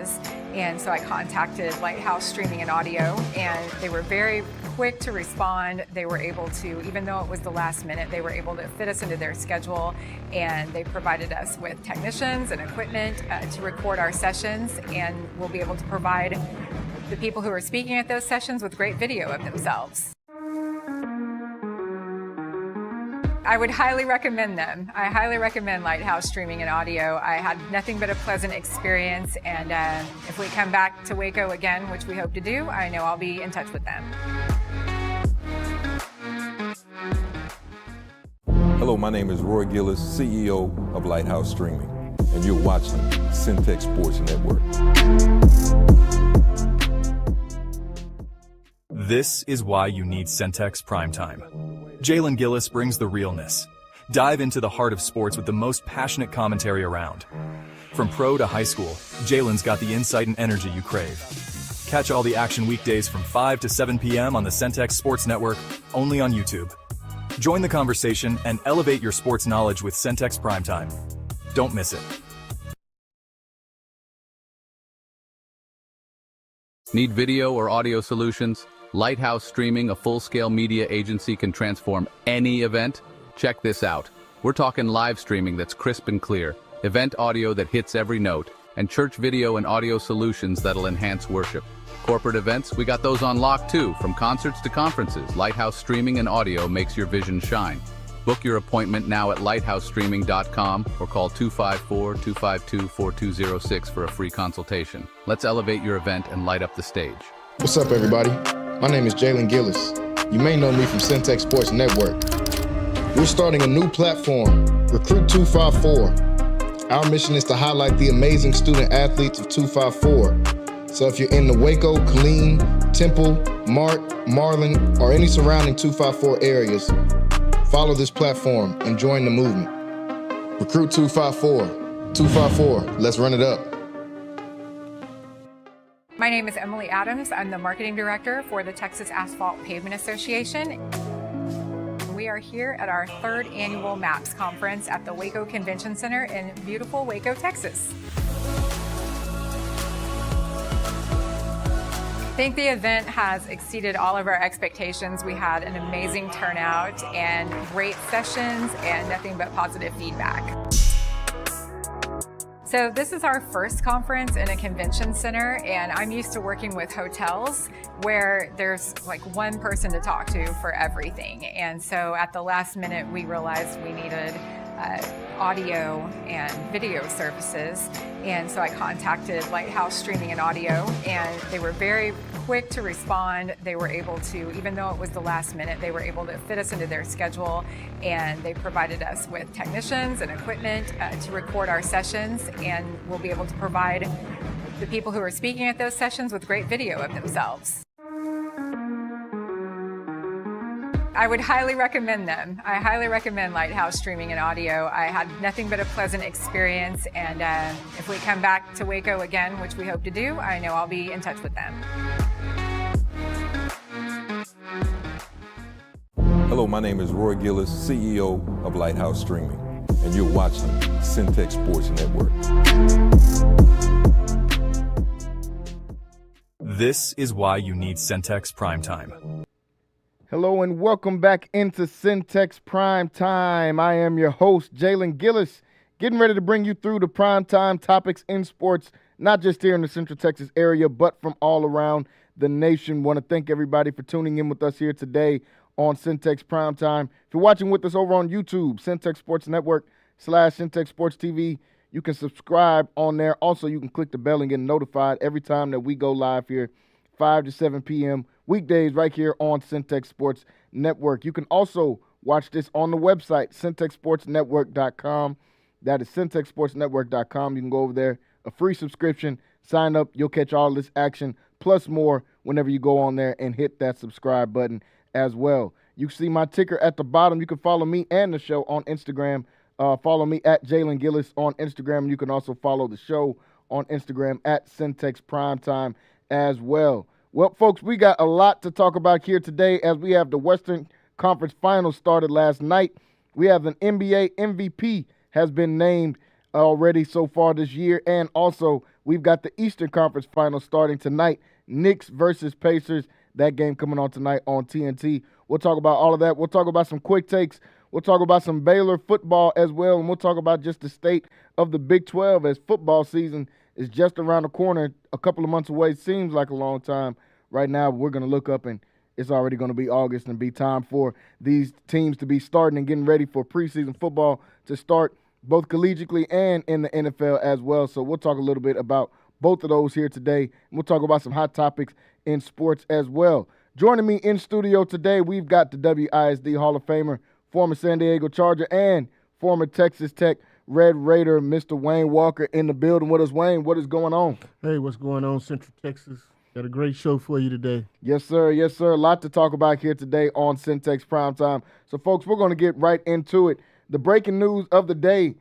services. And so I contacted Lighthouse Streaming and Audio, and they were very quick to respond. They were able to, even though it was the last minute, they were able to fit us into their schedule, and they provided us with technicians and equipment to record our sessions, and we'll be able to provide the people who are speaking at those sessions with great video of themselves. I would highly recommend them. I highly recommend Lighthouse Streaming and Audio. I had nothing but a pleasant experience, and if we come back to Waco again, which we hope to do, I know I'll be in touch with them. Hello, my name is Gillis, CEO of Lighthouse Streaming, and you're watching Centex Sports Network. This is why you need Centex Primetime. Jalen Gillis brings the realness. Dive into the heart of sports with the most passionate commentary around. From pro to high school, Jalen's got the insight and energy you crave. Catch all the action weekdays from 5 to 7 p.m. on the Centex Sports Network, only on YouTube. Join the conversation and elevate your sports knowledge with Centex Primetime. Don't miss it. Need video or audio solutions? Lighthouse Streaming, a full-scale media agency, can transform any event. Check this out. We're talking live streaming that's crisp and clear, event audio that hits every note, and church video and audio solutions that'll enhance worship. Corporate events, we got those on lock too. From concerts to conferences, Lighthouse Streaming and Audio makes your vision shine. Book your appointment now at lighthousestreaming.com or call 254-252-4206 for a free consultation. Let's elevate your event and light up the stage. What's up, everybody? My name is Jalen Gillis. You may know me from Centex Sports Network. We're starting a new platform, Recruit 254. Our mission is to highlight the amazing student athletes of 254. So if you're in the Waco, Killeen, Temple, Mart, Marlin, or any surrounding 254 areas, follow this platform and join the movement. Recruit 254. 254, let's run it up. My name is Emily Adams. I'm the marketing director for the Texas Asphalt Pavement Association. We are here at our third annual MAPS conference at the Waco Convention Center in beautiful Waco, Texas. I think the event has exceeded all of our expectations. We had an amazing turnout and great sessions and nothing but positive feedback. So this is our first conference in a convention center, and I'm used to working with hotels where there's like one person to talk to for everything. And so at the last minute, we realized we needed audio and video services. And so I contacted Lighthouse Streaming and Audio, and they were very quick to respond. They were able to, even though it was the last minute, they were able to fit us into their schedule, and they provided us with technicians and equipment to record our sessions, and we'll be able to provide the people who are speaking at those sessions with great video of themselves. I would highly recommend them. I highly recommend Lighthouse Streaming and Audio. I had nothing but a pleasant experience, and if we come back to Waco again, which we hope to do, I know I'll be in touch with them. Hello, my name is Gillis, CEO of Lighthouse Streaming, and you're watching Centex Sports Network. This is why you need Centex Primetime. Hello and welcome back into Centex Prime Time. I am your host, Jalen Gillis, getting ready to bring you through the prime time topics in sports, not just here in the Central Texas area, but from all around the nation. Want to thank everybody for tuning in with us here today on Centex Prime Time. If you're watching with us over on YouTube, Centex Sports Network / Centex Sports TV, you can subscribe on there. Also, you can click the bell and get notified every time that we go live here, 5 to 7 p.m. weekdays right here on Centex Sports Network. You can also watch this on the website, centexsportsnetwork.com. That is centexsportsnetwork.com. You can go over there, a free subscription, sign up. You'll catch all this action plus more whenever you go on there and hit that subscribe button as well. You see my ticker at the bottom. You can follow me and the show on Instagram. Follow me at Jalen Gillis on Instagram. You can also follow the show on Instagram at Centex Primetime as well. Well, folks, we got a lot to talk about here today as we have the Western Conference Finals started last night. We have an NBA MVP has been named already so far this year. And also, we've got the Eastern Conference Finals starting tonight. Knicks versus Pacers. That game coming on tonight on TNT. We'll talk about all of that. We'll talk about some quick takes. We'll talk about some Baylor football as well. And we'll talk about just the state of the Big 12 as football season is just around the corner, a couple of months away. Seems like a long time. Right now, we're going to look up and it's already going to be August and be time for these teams to be starting and getting ready for preseason football to start both collegiately and in the NFL as well. So we'll talk a little bit about both of those here today. We'll talk about some hot topics in sports as well. Joining me in studio today, we've got the WISD Hall of Famer, former San Diego Charger, and former Texas Tech Red Raider, Mr. Wayne Walker, in the building with us. Wayne, what is going on? Hey, what's going on, Central Texas? Got a great show for you today. Yes, sir. Yes, sir. A lot to talk about here today on Centex Primetime. So, folks, we're going to get right into it. The breaking news of the day,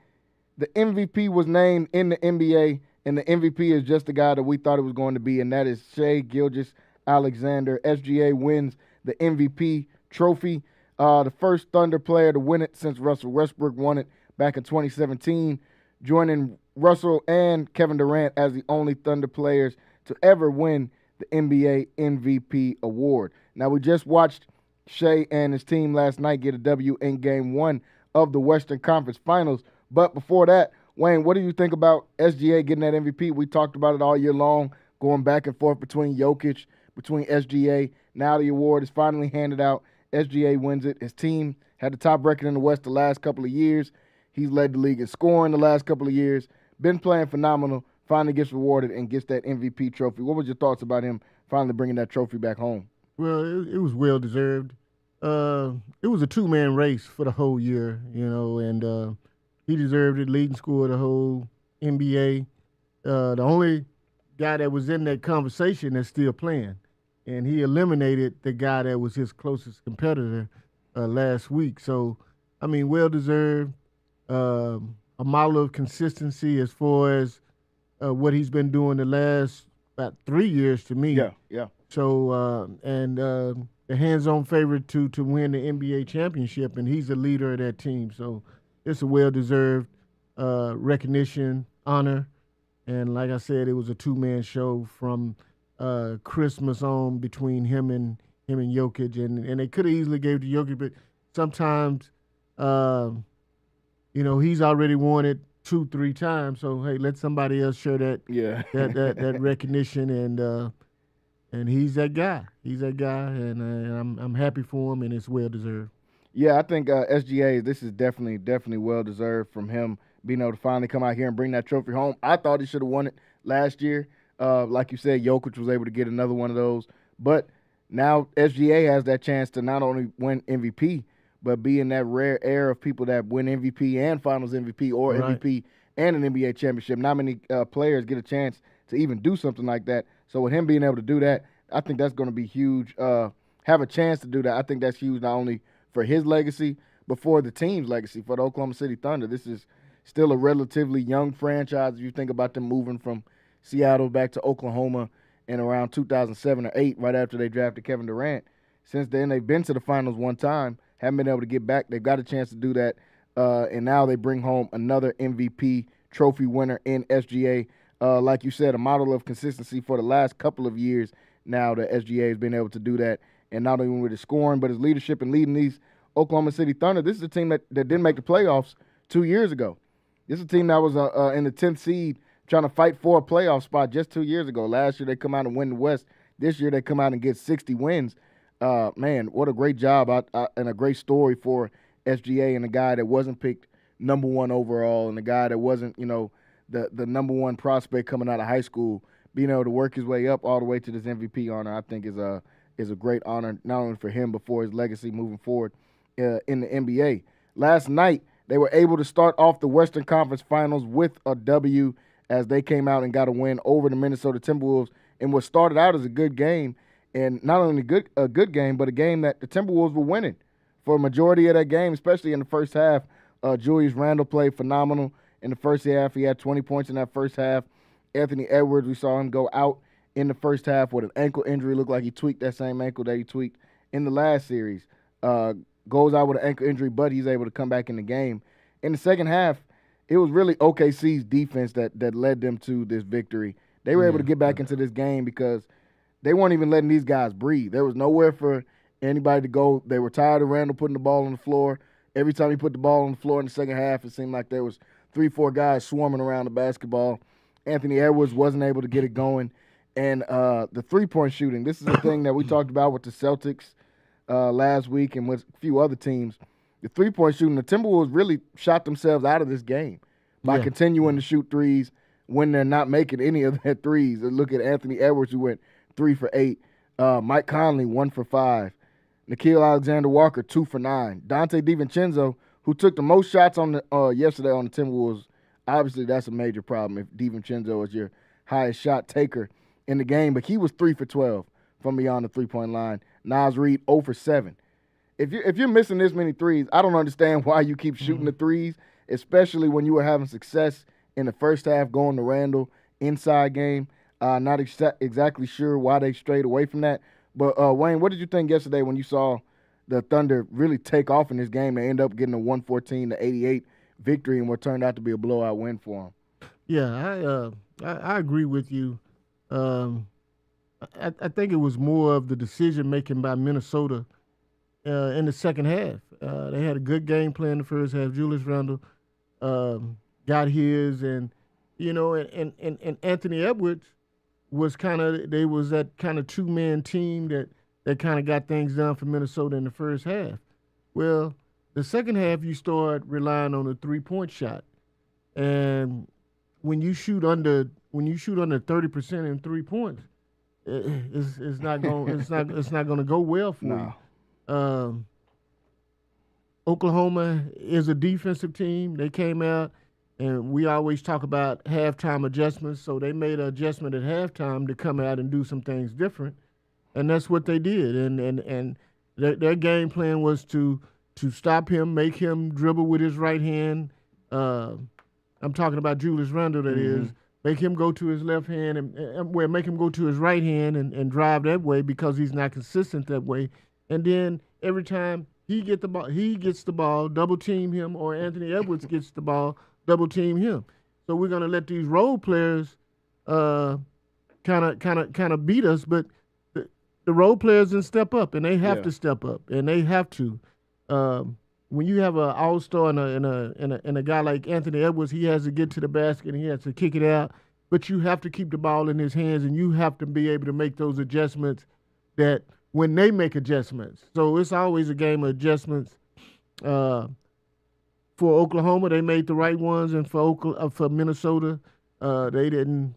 the MVP was named in the NBA, and the MVP is just the guy that we thought it was going to be, and that is Shai Gilgeous-Alexander. SGA wins the MVP trophy. The first Thunder player to win it since Russell Westbrook won it back in 2017, joining Russell and Kevin Durant as the only Thunder players to ever win the NBA MVP award. Now, we just watched Shai and his team last night get a W in Game 1 of the Western Conference Finals. But before that, Wayne, what do you think about SGA getting that MVP? We talked about it all year long, going back and forth between Jokic, between SGA. Now the award is finally handed out. SGA wins it. His team had the top record in the West the last couple of years. He's led the league in scoring the last couple of years. Been playing phenomenal. Finally gets rewarded and gets that MVP trophy. What was your thoughts about him finally bringing that trophy back home? Well, it was well-deserved. It was a two-man race for the whole year, and he deserved it, leading scorer of the whole NBA. The only guy that was in that conversation that's still playing, and he eliminated the guy that was his closest competitor last week. So, I mean, well-deserved, a model of consistency as far as what he's been doing the last about 3 years to me. Yeah. So, the hands-on favorite to win the NBA championship, and he's the leader of that team. So it's a well-deserved recognition, honor. And like I said, it was a two-man show from Christmas on between him and Jokic. And they could have easily gave it to Jokic, but sometimes, he's already won it 2-3 times. So, hey, let somebody else share that that recognition. And he's that guy. He's that guy, and I'm happy for him, and it's well-deserved. Yeah, I think SGA, this is definitely well-deserved from him being able to finally come out here and bring that trophy home. I thought he should have won it last year. Like you said, Jokic was able to get another one of those. But now SGA has that chance to not only win MVP, but be in that rare air of people that win MVP and Finals MVP or Right. MVP and an NBA championship. Not many players get a chance to even do something like that. So with him being able to do that, I think that's going to be huge. Have a chance to do that. I think that's huge not only for his legacy, but for the team's legacy, for the Oklahoma City Thunder. This is still a relatively young franchise. If you think about them moving from Seattle back to Oklahoma in around 2007 or 8, right after they drafted Kevin Durant. Since then, they've been to the finals one time, haven't been able to get back. They've got a chance to do that, and now they bring home another MVP trophy winner in SGA. Like you said, a model of consistency for the last couple of years now that SGA has been able to do that, and not only with his scoring, but his leadership and leading these Oklahoma City Thunder. This is a team that didn't make the playoffs 2 years ago. This is a team that was in the 10th seed trying to fight for a playoff spot just 2 years ago. Last year they come out and win the West. This year they come out and get 60 wins. Man, what a great job and a great story for SGA and a guy that wasn't picked number 1 overall and a guy that wasn't, the number 1 prospect coming out of high school. Being able to work his way up all the way to this MVP honor, I think is a great honor, not only for him, but for his legacy moving forward in the NBA. Last night, they were able to start off the Western Conference Finals with a W as they came out and got a win over the Minnesota Timberwolves in what started out as a good game, and not only a good game, but a game that the Timberwolves were winning for a majority of that game, especially in the first half. Julius Randle played phenomenal in the first half. He had 20 points in that first half. Anthony Edwards, we saw him go out in the first half with an ankle injury. Looked like he tweaked that same ankle that he tweaked in the last series. Goes out with an ankle injury, but he's able to come back in the game. In the second half, it was really OKC's defense that led them to this victory. They were able to get back into this game because they weren't even letting these guys breathe. There was nowhere for anybody to go. They were tired of Randall putting the ball on the floor. Every time he put the ball on the floor in the second half, it seemed like there was 3-4 guys swarming around the basketball. Anthony Edwards wasn't able to get it going. And the three-point shooting, this is the thing that we talked about with the Celtics last week and with a few other teams. The three-point shooting, the Timberwolves really shot themselves out of this game by continuing to shoot threes when they're not making any of their threes. Look at Anthony Edwards, who went 3 for 8. Mike Conley, 1 for 5. Nikhil Alexander-Walker, 2 for 9. Dante DiVincenzo, who took the most shots on the yesterday on the Timberwolves. Obviously, that's a major problem if DiVincenzo is your highest shot taker in the game, but he was 3 for 12 from beyond the three-point line. Naz Reid, 0 for 7. If you're missing this many threes, I don't understand why you keep shooting the threes, especially when you were having success in the first half going to Randall inside game. Not exactly sure why they strayed away from that. But, Wayne, what did you think yesterday when you saw the Thunder really take off in this game? They end up getting a 114-88 victory in what turned out to be a blowout win for them. Yeah, I agree with you. I think it was more of the decision-making by Minnesota in the second half. They had a good game plan in the first half. Julius Randle got his, and Anthony Edwards was that kind of two-man team that kind of got things done for Minnesota in the first half. Well, the second half you start relying on a three-point shot, and when you shoot under 30% in 3 points, it's not going to go well for you. Oklahoma is a defensive team. They came out, and we always talk about halftime adjustments. So they made an adjustment at halftime to come out and do some things different, and that's what they did. And their game plan was to stop him, make him dribble with his right hand. I'm talking about Julius Randle, that is. Make him go to his left hand and make him go to his right hand and drive that way because he's not consistent that way. And then every time he gets the ball, double team him, or Anthony Edwards gets the ball, double team him. So we're gonna let these role players kind of beat us, but the role players didn't step up, and they have to step up, and they have to. When you have an all-star and a guy like Anthony Edwards, he has to get to the basket and he has to kick it out, but you have to keep the ball in his hands, and you have to be able to make those adjustments that when they make adjustments. So it's always a game of adjustments. For Oklahoma, they made the right ones, and for Minnesota, they didn't.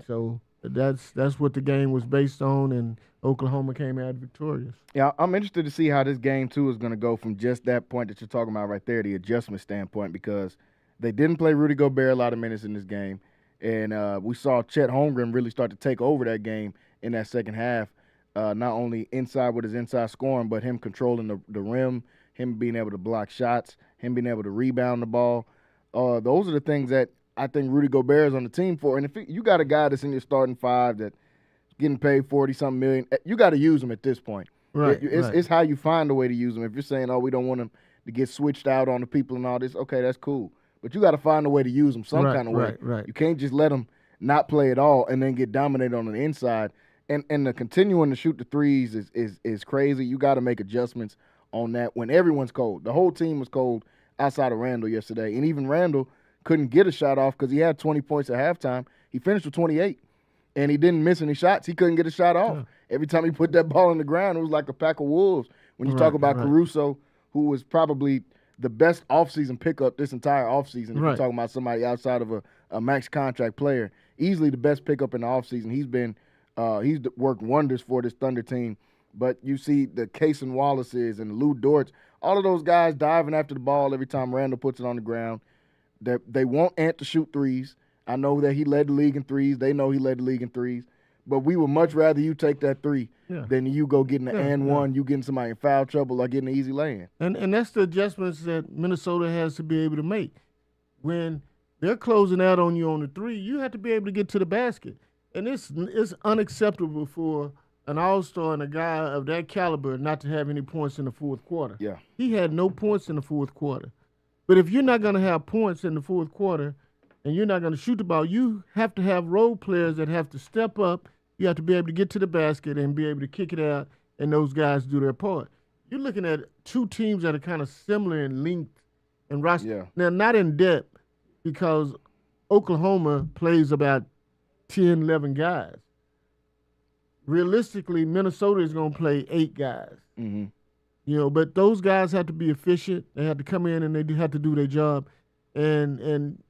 So that's what the game was based on, and Oklahoma came out victorious. Yeah, I'm interested to see how this game, too, is going to go from just that point that you're talking about right there, the adjustment standpoint, because they didn't play Rudy Gobert a lot of minutes in this game. And we saw Chet Holmgren really start to take over that game in that second half, not only inside with his inside scoring, but him controlling the rim, him being able to block shots, him being able to rebound the ball. Those are the things that I think Rudy Gobert is on the team for. And if you got a guy that's in your starting five that's getting paid $40-something million, you got to use him at this point. Right, It's how you find a way to use him. If you're saying, we don't want him to get switched out on the people and all this, okay, that's cool. But you got to find a way to use them some kind of way. Right. You can't just let them not play at all and then get dominated on the inside. And the continuing to shoot the threes is crazy. You got to make adjustments on that when everyone's cold. The whole team was cold outside of Randall yesterday. And even Randall couldn't get a shot off because he had 20 points at halftime. He finished with 28, and he didn't miss any shots. He couldn't get a shot off. Yeah. Every time he put that ball on the ground, it was like a pack of wolves. When you talk about Caruso, who was probably the best offseason pickup this entire offseason, if you're talking about somebody outside of a max contract player, easily the best pickup in the offseason. He's worked wonders for this Thunder team. But you see the Cason Wallaces and Lou Dortz, all of those guys diving after the ball every time Randall puts it on the ground. They want Ant to shoot threes. I know that he led the league in threes. They know he led the league in threes. But we would much rather you take that three than you go getting an one, you getting somebody in foul trouble or getting an easy lay-in. And that's the adjustments that Minnesota has to be able to make. When they're closing out on you on the three, you have to be able to get to the basket. And it's unacceptable for an all-star and a guy of that caliber not to have any points in the fourth quarter. Yeah. He had no points in the fourth quarter. But if you're not going to have points in the fourth quarter and you're not going to shoot the ball, you have to have role players that have to step up. You have to be able to get to the basket and be able to kick it out, and those guys do their part. You're looking at two teams that are kind of similar in length and roster. Yeah. Now, not in depth, because Oklahoma plays about 10, 11 guys. Realistically, Minnesota is going to play 8 guys. Mm-hmm. You know, but those guys have to be efficient. They have to come in and they have to do their job. And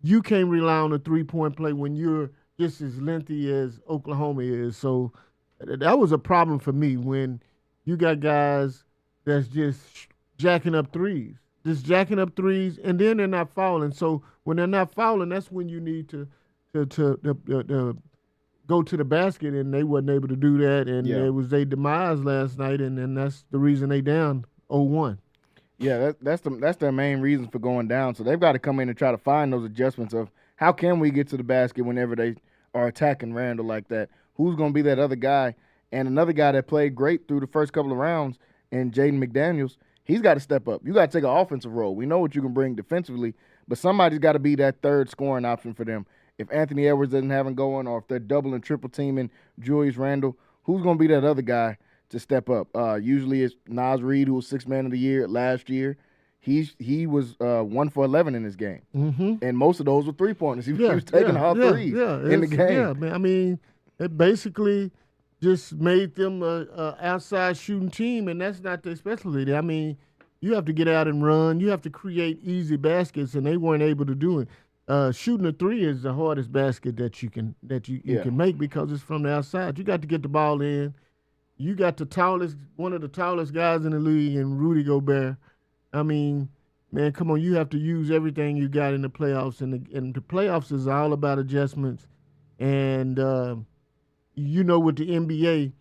you can't rely on a three-point play when you're just as lengthy as Oklahoma is. So that was a problem for me when you got guys that's just jacking up threes. Just jacking up threes, and then they're not fouling. So when they're not fouling, that's when you need to go to the basket, and they wasn't able to do that, and it was their demise last night, and that's the reason they down 0-1. Yeah, that's their main reason for going down. So they've got to come in and try to find those adjustments of how can we get to the basket whenever they are attacking Randall like that. Who's going to be that other guy? And another guy that played great through the first couple of rounds, and Jaden McDaniels, he's got to step up. You got to take an offensive role. We know what you can bring defensively, but somebody's got to be that third scoring option for them. If Anthony Edwards doesn't have him going, or if they're double and triple teaming Julius Randle, who's going to be that other guy to step up? Usually it's Naz Reid, who was 6th man of the year last year. He was 1 for 11 in this game, and most of those were 3-pointers. He was taking all threes in the game. Yeah, man. I mean, it basically just made them a outside shooting team, and that's not their specialty. I mean, you have to get out and run. You have to create easy baskets, and they weren't able to do it. Shooting a three is the hardest basket that you can make because it's from the outside. You got to get the ball in. You got one of the tallest guys in the league, in Rudy Gobert. I mean, man, come on, you have to use everything you got in the playoffs, and the playoffs is all about adjustments. And with the NBA,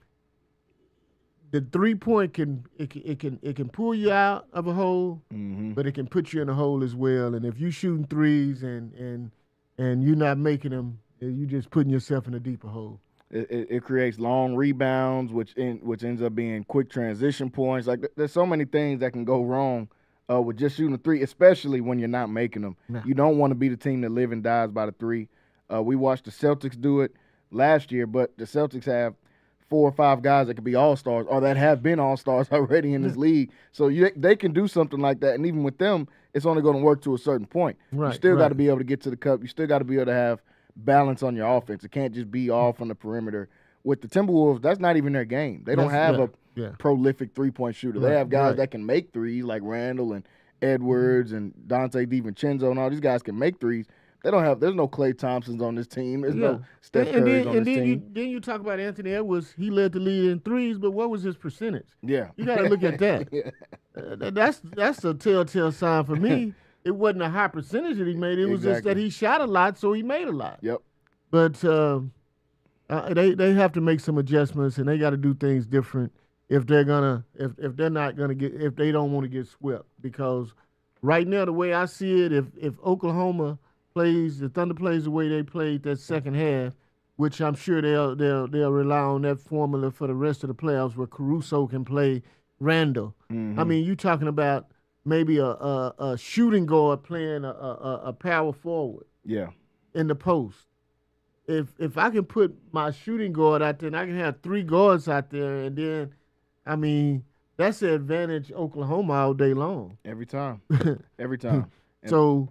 the 3-point can pull you out of a hole, but it can put you in a hole as well. And if you shooting threes and you're not making them, you just putting yourself in a deeper hole. It creates long rebounds, which ends up being quick transition points. Like there's so many things that can go wrong with just shooting a three, especially when you're not making them. No. You don't want to be the team that live and dies by the three. We watched the Celtics do it last year, but the Celtics have 4 or 5 guys that could be all-stars or that have been all-stars already in this league. So they can do something like that, and even with them, it's only going to work to a certain point. Right, you still got to be able to get to the cup. You still got to be able to have balance on your offense. It can't just be all from the perimeter. With the Timberwolves, that's not even their game. They don't have a prolific three-point shooter. They have guys that can make threes like Randall and Edwards and Dante DiVincenzo, and all these guys can make threes. They don't have. There's no Klay Thompsons on this team. There's no Steph Curry's on this team. Then you talk about Anthony Edwards. He led the league in threes, but what was his percentage? Yeah, you got to look at that. That's a telltale sign for me. It wasn't a high percentage that he made. It was just that he shot a lot, so he made a lot. Yep. But they have to make some adjustments, and they got to do things different if they don't want to get swept. Because right now, the way I see it, if Oklahoma the Thunder plays the way they played that second half, which I'm sure they'll rely on that formula for the rest of the playoffs, where Caruso can play Randall. I mean, you're talking about maybe a shooting guard playing a power forward. Yeah. In the post. If I can put my shooting guard out there, and I can have 3 guards out there, and then, I mean, that's the advantage Oklahoma all day long. Every time. Every time. So,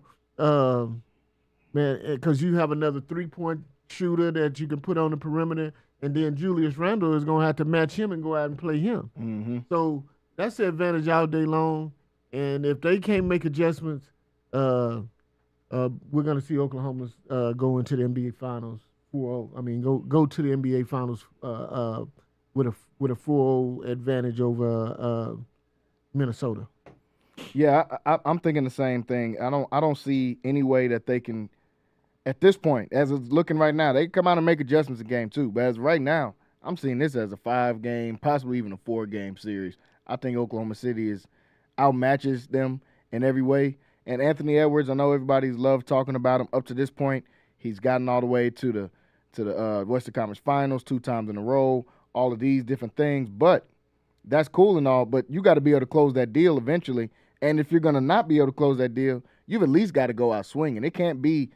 man, because you have another 3-point shooter that you can put on the perimeter, and then Julius Randle is going to have to match him and go out and play him. So that's the advantage all day long. And if they can't make adjustments, we're going to see Oklahoma go into the NBA Finals 4-0. I mean, go to the NBA Finals with a 4-0 advantage over Minnesota. Yeah, I'm thinking the same thing. I don't see any way that they can, at this point, as it's looking right now, they can come out and make adjustments in game 2. But as of right now, I'm seeing this as a 5-game, possibly even a 4-game series. I think Oklahoma City outmatches them in every way. And Anthony Edwards, I know everybody's loved talking about him up to this point. He's gotten all the way to the Western Conference Finals 2 times in a row, all of these different things. But that's cool and all, but you got to be able to close that deal eventually. And if you're going to not be able to close that deal, you've at least got to go out swinging. It can't be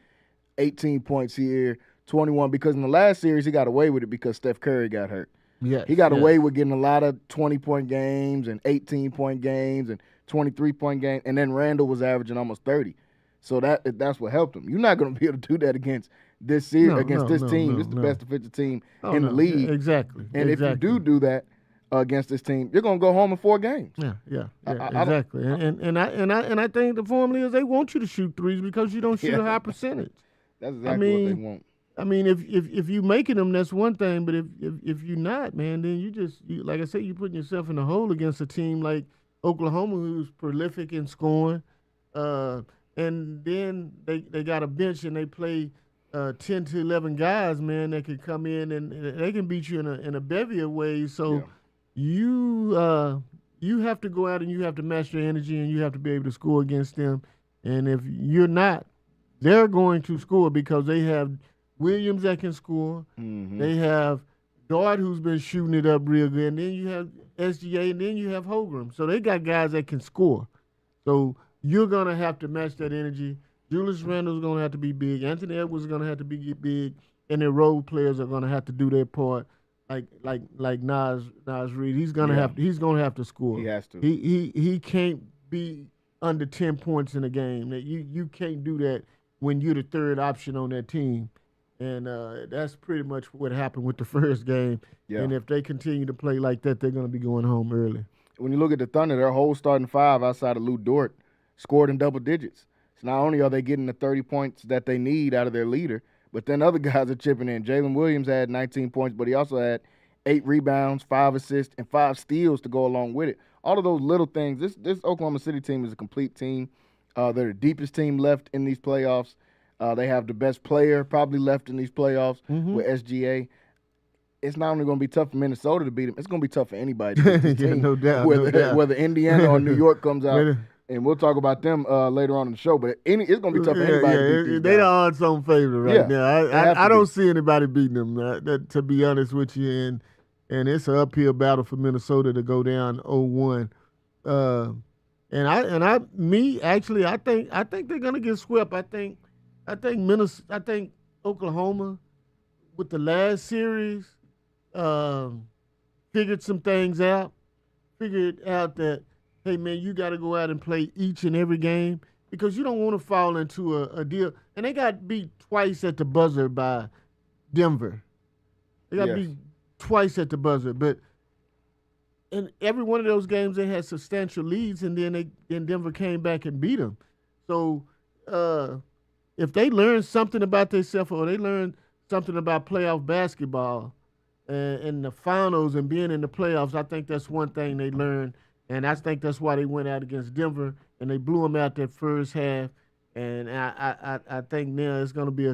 18 points here, 21, because in the last series he got away with it because Steph Curry got hurt. Yes, he got away with getting a lot of 20-point games and 18-point games and 23-point games, and then Randall was averaging almost 30. So that's what helped him. You're not going to be able to do that against this series, against this team. This is the best defensive team in the league. Exactly. And if you do that against this team, you're going to go home in 4 games. Yeah, exactly. And I think the formula is they want you to shoot threes because you don't shoot a high percentage. That's exactly what they want. I mean, if you making them, that's one thing. But if you're not, man, then you like I said, you're putting yourself in a hole against a team like Oklahoma, who's prolific in scoring. And then they got a bench and they play 10 to 11 guys, man, that can come in and they can beat you in a bevy of ways. So you have to go out and you have to match their energy and you have to be able to score against them. And if you're not, they're going to score because they have Williams that can score. Mm-hmm. They have Dart, who's been shooting it up real good. And then you have SGA, and then you have Holgram. So they got guys that can score. So you're going to have to match that energy. Julius Randle's going to have to be big. Anthony Edwards is going to have to be big. And their role players are going to have to do their part. Like Nas Reed, he's going to have to score. He has to. He can't be under 10 points in a game. You can't do that when you're the third option on that team. And that's pretty much what happened with the first game. Yeah. And if they continue to play like that, they're going to be going home early. When you look at the Thunder, their whole starting 5 outside of Lou Dort scored in double digits. So not only are they getting the 30 points that they need out of their leader, but then other guys are chipping in. Jalen Williams had 19 points, but he also had 8 rebounds, 5 assists, and 5 steals to go along with it. All of those little things. This Oklahoma City team is a complete team. They're the deepest team left in these playoffs. They have the best player probably left in these playoffs with SGA. It's not only going to be tough for Minnesota to beat them, it's going to be tough for anybody to beat this team. No doubt. Whether Indiana or New York comes out, and we'll talk about them later on in the show, but it's going to be tough for anybody to beat these They guys. the odds-on favorite now. I don't see anybody beating them, to be honest with you, and it's an uphill battle for Minnesota to go down 0-1. I think they're going to get swept. I think Oklahoma, with the last series, figured some things out. Figured out that, hey, man, you got to go out and play each and every game because you don't want to fall into a deal. And they got beat twice at the buzzer by Denver. They got beat twice at the buzzer. But in every one of those games, they had substantial leads, and then Denver came back and beat them. So if they learn something about themselves or they learn something about playoff basketball and the finals and being in the playoffs, I think that's one thing they learned. And I think that's why they went out against Denver and they blew them out that first half. And I think now it's going to be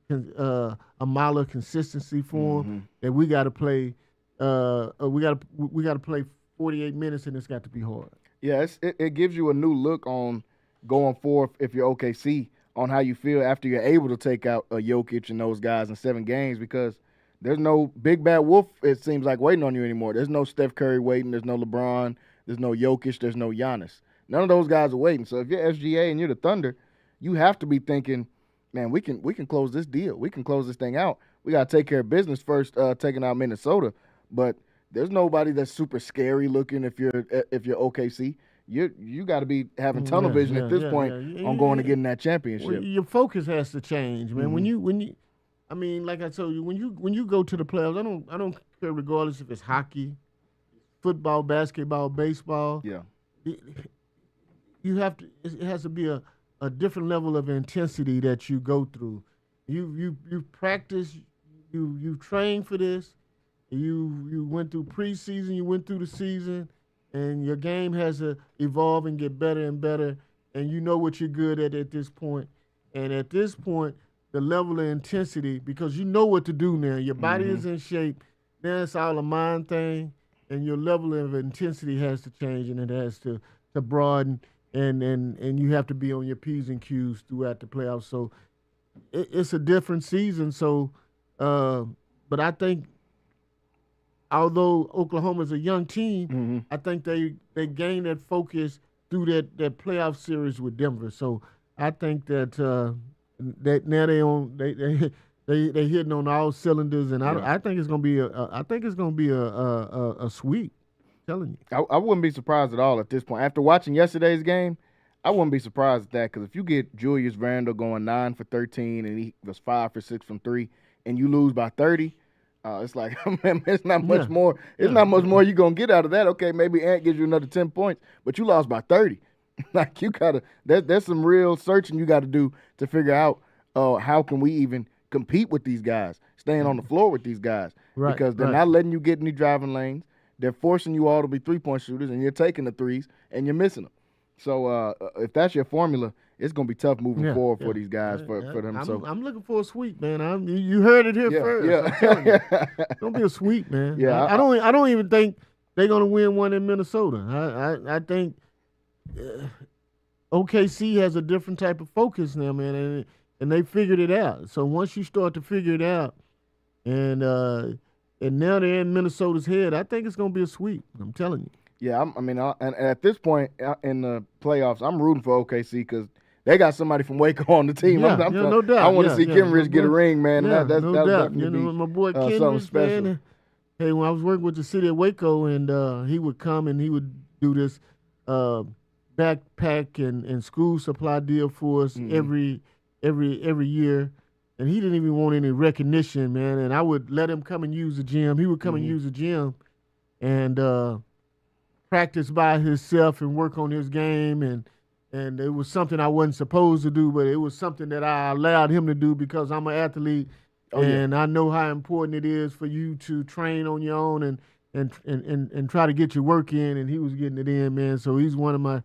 a mile of consistency for them. And we got to play. We got to play 48 minutes, and it's got to be hard. Yeah, it gives you a new look on going forth if you're OKC on how you feel after you're able to take out a Jokic and those guys in 7 games because there's no big bad wolf, it seems like, waiting on you anymore. There's no Steph Curry waiting. There's no LeBron. There's no Jokic. There's no Giannis. None of those guys are waiting. So if you're SGA and you're the Thunder, you have to be thinking, man, we can close this deal. We can close this thing out. We got to take care of business first, taking out Minnesota. But there's nobody that's super scary looking if you're OKC. You got to be having tunnel vision at this point on going to getting that championship. Well, your focus has to change, man. When you, I mean, like I told you, when you go to the playoffs, I don't care regardless if it's hockey, football, basketball, baseball. Yeah, you have to. It has to be a different level of intensity that you go through. You practice, you train for this. You went through preseason, you went through the season, and your game has to evolve and get better and better, and you know what you're good at this point. And at this point, the level of intensity, because you know what to do now. Your body is in shape. Now it's all a mind thing, and your level of intensity has to change, and it has to broaden, and you have to be on your P's and Q's throughout the playoffs. So it's a different season. So, but I think, although Oklahoma's a young team, I think they gain that focus through that playoff series with Denver. So I think that that now they hitting on all cylinders, and I think it's gonna be a sweep. I'm telling you, I wouldn't be surprised at all at this point. After watching yesterday's game, I wouldn't be surprised at that, because if you get Julius Randle going 9 for 13 and he was 5 for 6 from 3, and you lose by 30, it's like, man, it's not much more. It's not much more you're gonna get out of that. Okay, maybe Ant gives you another 10 points, but you lost by 30. Like, you gotta, there's some real searching you got to do to figure out how can we even compete with these guys, staying on the floor with these guys, because they're not letting you get any driving lanes. They're forcing you all to be 3-point shooters, and you're taking the threes and you're missing them. So if that's your formula, it's gonna be tough moving forward for these guys, for them. I'm looking for a sweep, man. You heard it here first. Yeah. I'm telling you. It's gonna be a sweep, man. Yeah, I don't even think they're gonna win one in Minnesota. I think OKC has a different type of focus now, man, and they figured it out. So once you start to figure it out, and now they're in Minnesota's head, I think it's gonna be a sweep. I'm telling you. Yeah, and at this point in the playoffs, I'm rooting for OKC because they got somebody from Waco on the team. No doubt. I want to see Kenrich get a ring, man. Yeah, and that's no doubt. definitely be My boy something Kenrich, special. man. Hey, when I was working with the city of Waco, and he would come and he would do this backpack and school supply deal for us every year. And he didn't even want any recognition, man. And I would let him come and use the gym. He would come and use the gym and practice by himself and work on his game. And it was something I wasn't supposed to do, but it was something that I allowed him to do because I'm an athlete. And I know how important it is for you to train on your own and try to get your work in. And he was getting it in, man. So he's one of my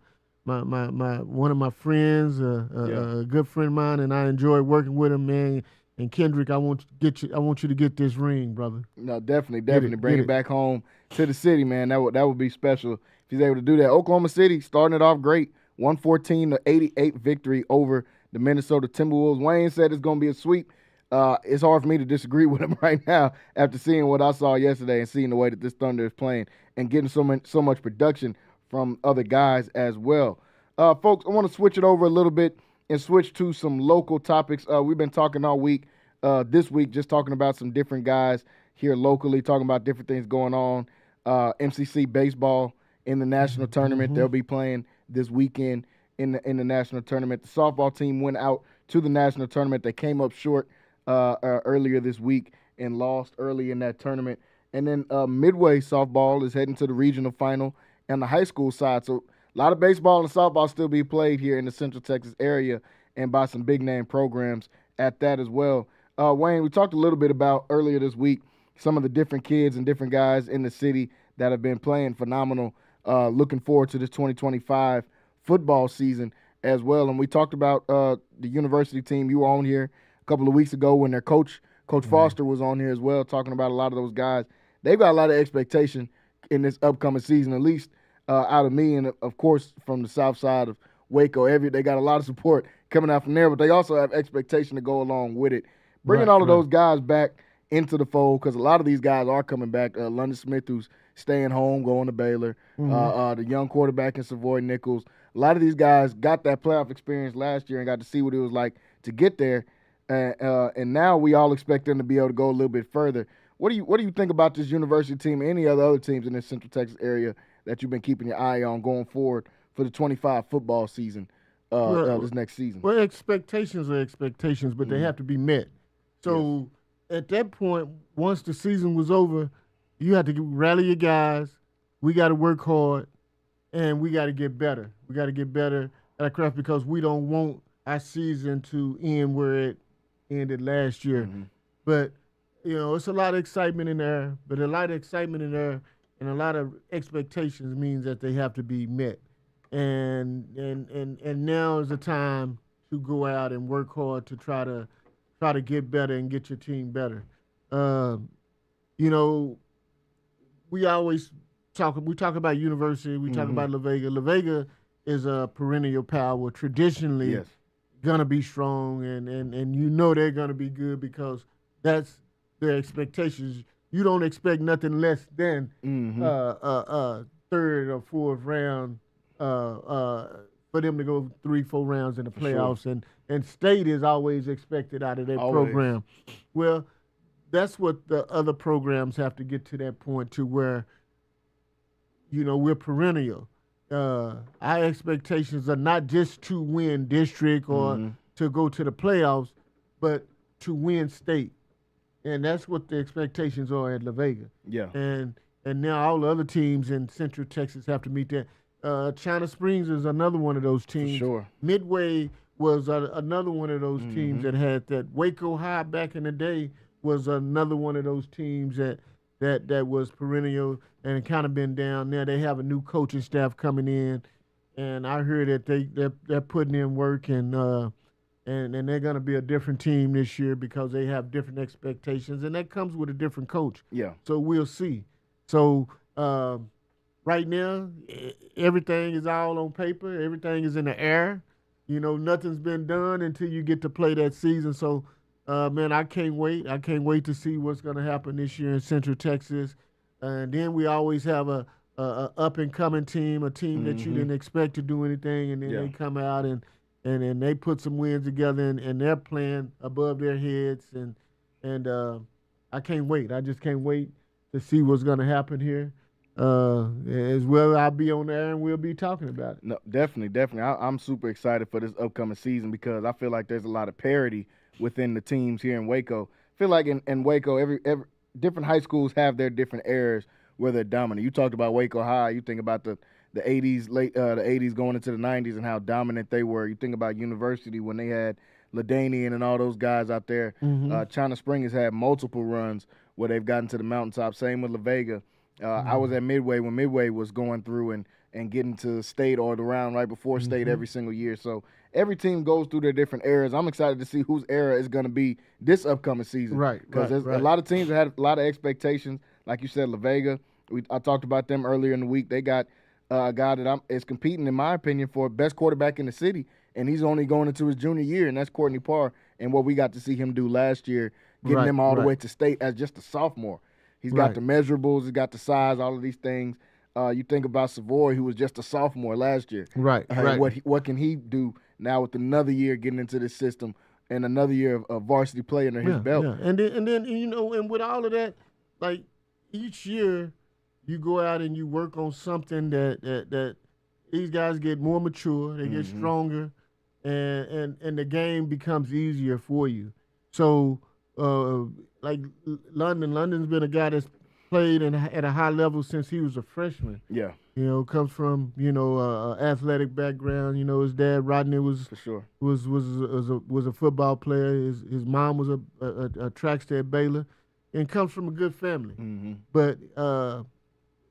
friends, a good friend of mine, and I enjoy working with him, man. And Kendrick, I want you to get this ring, brother. No, definitely bring it back home to the city, man. That would be special if he's able to do that. Oklahoma City starting it off great, 114-88 victory over the Minnesota Timberwolves. Wayne said it's going to be a sweep. It's hard for me to disagree with him right now after seeing what I saw yesterday and seeing the way that this Thunder is playing and getting so much production from other guys as well. Folks, I want to switch it over a little bit and switch to some local topics. We've been talking all week, this week, just talking about some different guys here locally, talking about different things going on. MCC baseball in the national tournament. They'll be playing this weekend in the national tournament. The softball team went out to the national tournament. They came up short earlier this week and lost early in that tournament. And then Midway softball is heading to the regional final on the high school side. So a lot of baseball and softball still be played here in the Central Texas area and by some big-name programs at that as well. Wayne, we talked a little bit about earlier this week some of the different kids and different guys in the city that have been playing phenomenal. Looking forward to this 2025 football season as well. And we talked about the university team. You were on here a couple of weeks ago when their Coach Foster was on here as well, talking about a lot of those guys. They've got a lot of expectation in this upcoming season, at least out of me, and of course from the south side of Waco. They got a lot of support coming out from there, but they also have expectation to go along with it. Bringing all of those guys back into the fold, because a lot of these guys are coming back. London Smith, who's staying home, going to Baylor. The young quarterback in Savoy Nichols. A lot of these guys got that playoff experience last year and got to see what it was like to get there. And now we all expect them to be able to go a little bit further. What do you think about this university team and any other teams in this Central Texas area that you've been keeping your eye on going forward for the 25 football season this next season? Well, expectations are expectations, but they have to be met. So at that point, once the season was over, you had to rally your guys. We got to work hard, and we got to get better. We got to get better at our craft because we don't want our season to end where it ended last year. But, it's a lot of excitement in there, and a lot of expectations means that they have to be met. And now is the time to go out and work hard to try to get better and get your team better. We always talk about university, we talk about La Vega. La Vega is a perennial power, traditionally gonna be strong, and they're gonna be good because that's their expectations. You don't expect nothing less than third or fourth round for them to go 3-4 rounds in the sure. playoffs, and state is always expected out of that Always. program. Well, that's what the other programs have to get to that point to where, we're perennial. Our expectations are not just to win district or to go to the playoffs, but to win state. And that's what the expectations are at La Vega. Yeah. And now all the other teams in Central Texas have to meet that. China Springs is another one of those teams. For sure. Midway was another one of those teams that had that. Waco High back in the day was another one of those teams that was perennial and kind of been down there. They have a new coaching staff coming in, and I heard that they're putting in work and they're going to be a different team this year because they have different expectations, and that comes with a different coach. Yeah. So we'll see. So right now, everything is all on paper. Everything is in the air. Nothing's been done until you get to play that season. So, man, I can't wait. I can't wait to see what's going to happen this year in Central Texas. And then we always have a up-and-coming team, a team that you didn't expect to do anything, and then they come out and they put some wins together, and they're playing above their heads. And I can't wait. I just can't wait to see what's going to happen here. As well, I'll be on there and we'll be talking about it. No, definitely. I'm super excited for this upcoming season because I feel like there's a lot of parity within the teams here in Waco. I feel like in Waco, every different high schools have their different eras where they're dominant. You talked about Waco High. You think about the 80s, the 80s going into the 90s and how dominant they were. You think about University when they had LaDainian and all those guys out there. China Spring has had multiple runs where they've gotten to the mountaintop. Same with La Vega. I was at Midway when Midway was going through and getting to state or the round right before state every single year. So every team goes through their different eras. I'm excited to see whose era is going to be this upcoming season. Right. Because there's a lot of teams that had a lot of expectations. Like you said, La Vega, I talked about them earlier in the week. They got a guy that is competing, in my opinion, for best quarterback in the city, and he's only going into his junior year, and that's Courtney Parr. And what we got to see him do last year, getting him all the way to state as just a sophomore. He's got the measurables, he's got the size, all of these things. You think about Savoy, who was just a sophomore last year. Right. What can he do now with another year getting into this system and another year of varsity play under his belt? Yeah. And then and with all of that, like each year you go out and you work on something that these guys get more mature, they get stronger, and the game becomes easier for you. So like London's been a guy that's played at a high level since he was a freshman. Yeah. Comes from athletic background. His dad Rodney was For sure. was a football player. His mom was a track star at Baylor, and comes from a good family. But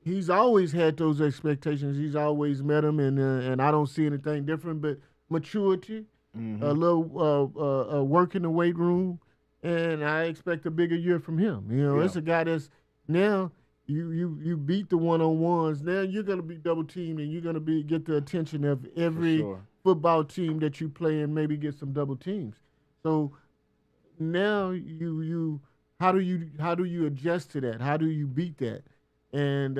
he's always had those expectations. He's always met them, and I don't see anything different but maturity, a little work in the weight room, and I expect a bigger year from him. It's a guy that's now you beat the one-on-ones. Now you're going to be double teamed, and you're going to get the attention of every football team that you play and maybe get some double teams. So now you how do you adjust to that? How do you beat that? And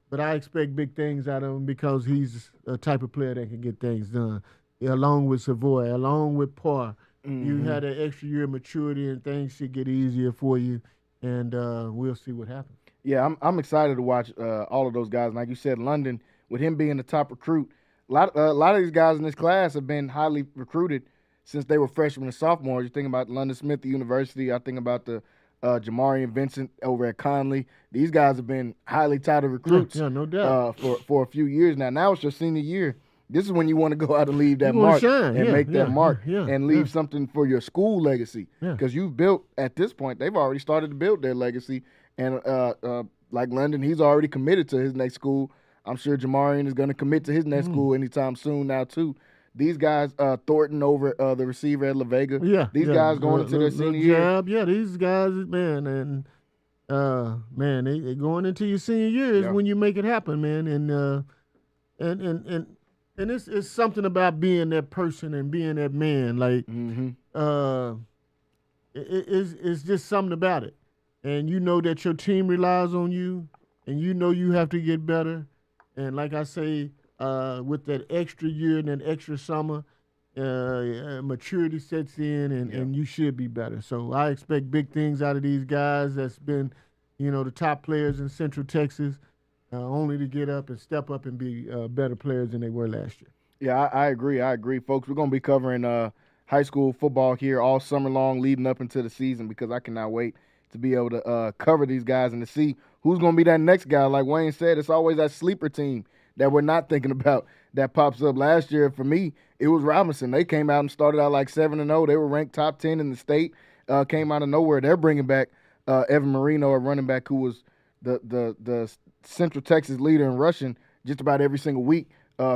but I expect big things out of him because he's a type of player that can get things done. Along with Savoy, along with Parr, you had an extra year of maturity, and things should get easier for you. And we'll see what happens. Yeah, I'm excited to watch all of those guys. Like you said, London, with him being the top recruit, a lot of these guys in this class have been highly recruited since they were freshmen and sophomores. You think about London Smith, the University. I think about the Jamarian Vincent over at Conley. These guys have been highly touted recruits. Yeah, no doubt. For a few years now. Now it's your senior year. This is when you want to go out and leave that mark and make that mark and leave something for your school legacy. Because you've built, at this point, they've already started to build their legacy. And like London, he's already committed to his next school. I'm sure Jamarian is going to commit to his next school anytime soon now, too. These guys, Thornton over the receiver at La Vega, these guys going into their senior year. Yeah, these guys, man, and they going into your senior year is when you make it happen, man. And it's something about being that person and being that man. Like, it's just something about it. And you know that your team relies on you, and you know you have to get better. And like I say, with that extra year and that extra summer, maturity sets in, and you should be better. So I expect big things out of these guys that's been, the top players in Central Texas, only to get up and step up and be better players than they were last year. Yeah, I agree. I agree, folks. We're going to be covering high school football here all summer long leading up into the season because I cannot wait to be able to cover these guys and to see who's going to be that next guy. Like Wayne said, it's always that sleeper team that we're not thinking about that pops up. Last year, for me, it was Robinson. They came out and started out like 7-0. They were ranked top 10 in the state, came out of nowhere. They're bringing back Evan Marino, a running back who was the Central Texas leader in rushing just about every single week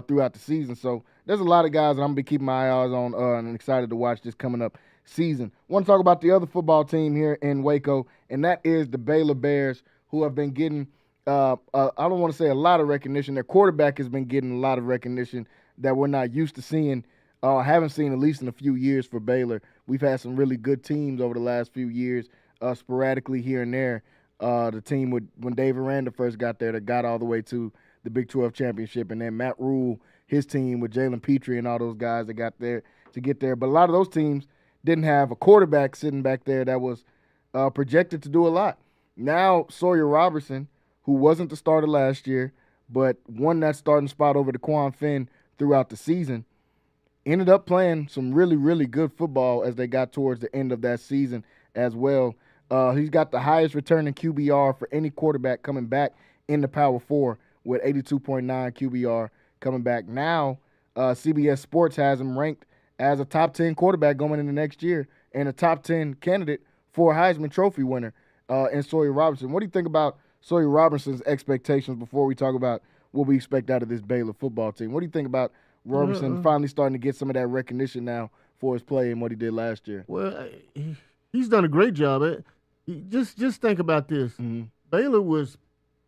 throughout the season. So there's a lot of guys that I'm going to be keeping my eyes on and excited to watch this coming up season. I want to talk about the other football team here in Waco, and that is the Baylor Bears, who have been getting, I don't want to say a lot of recognition. Their quarterback has been getting a lot of recognition that we're not used to seeing, haven't seen at least in a few years for Baylor. We've had some really good teams over the last few years, sporadically here and there. The team when Dave Aranda first got there that got all the way to the Big 12 championship, and then Matt Rule, his team with Jalen Petrie and all those guys that got there to get there. But a lot of those teams didn't have a quarterback sitting back there that was projected to do a lot. Now Sawyer Robertson, who wasn't the starter last year, but won that starting spot over to Quan Finn throughout the season, ended up playing some really, really good football as they got towards the end of that season as well. He's got the highest returning QBR for any quarterback coming back in the Power 4 with 82.9 QBR coming back. Now CBS Sports has him ranked as a top 10 quarterback going into next year and a top 10 candidate for a Heisman Trophy winner in Sawyer Robertson. What do you think about Sawyer Robertson's expectations before we talk about what we expect out of this Baylor football team? What do you think about Robertson finally starting to get some of that recognition now for his play and what he did last year? Well, he's done a great job. Just think about this. Mm-hmm. Baylor was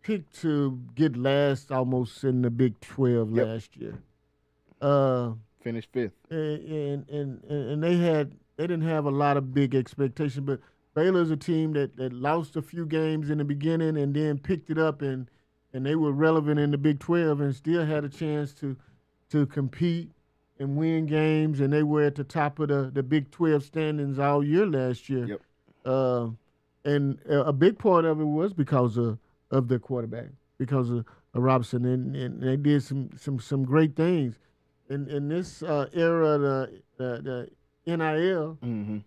picked to get last almost in the Big 12 last year. Finished fifth. And they didn't have a lot of big expectations, but Baylor's a team that lost a few games in the beginning and then picked it up, and they were relevant in the Big 12 and still had a chance to compete and win games, and they were at the top of the Big 12 standings all year last year. Yep. And a big part of it was because of their quarterback, because of Robinson, and they did some great things. In this era, the NIL, Mm-hmm.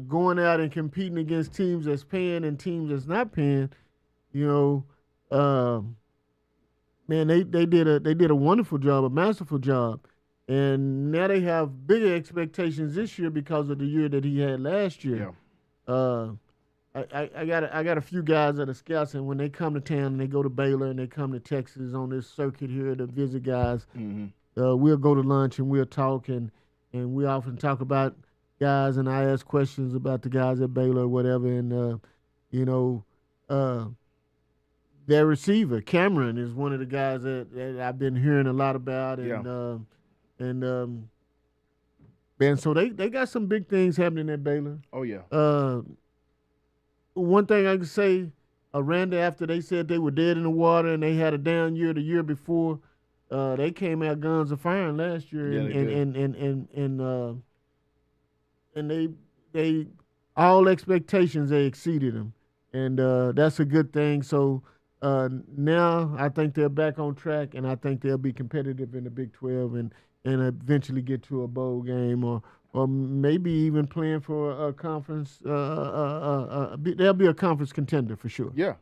going out and competing against teams that's paying and teams that's not paying, man, they did a wonderful job, a masterful job, and now they have bigger expectations this year because of the year that he had last year. Yeah. I got a few guys that are scouts, and when they come to town and they go to Baylor and they come to Texas on this circuit here to visit guys, Mm-hmm. We'll go to lunch and we'll talk, and we often talk about guys, and I ask questions about the guys at Baylor or whatever, and their receiver Cameron is one of the guys that I've been hearing a lot about, and so they got some big things happening at Baylor. Oh yeah. One thing I can say, Aranda, after they said they were dead in the water and they had a down year the year before, they came out guns a firing last year, and they all expectations they exceeded them, and that's a good thing. So now I think they're back on track, and I think they'll be competitive in the Big 12 and eventually get to a bowl game or maybe even playing for a conference. They'll be a conference contender for sure. Yeah.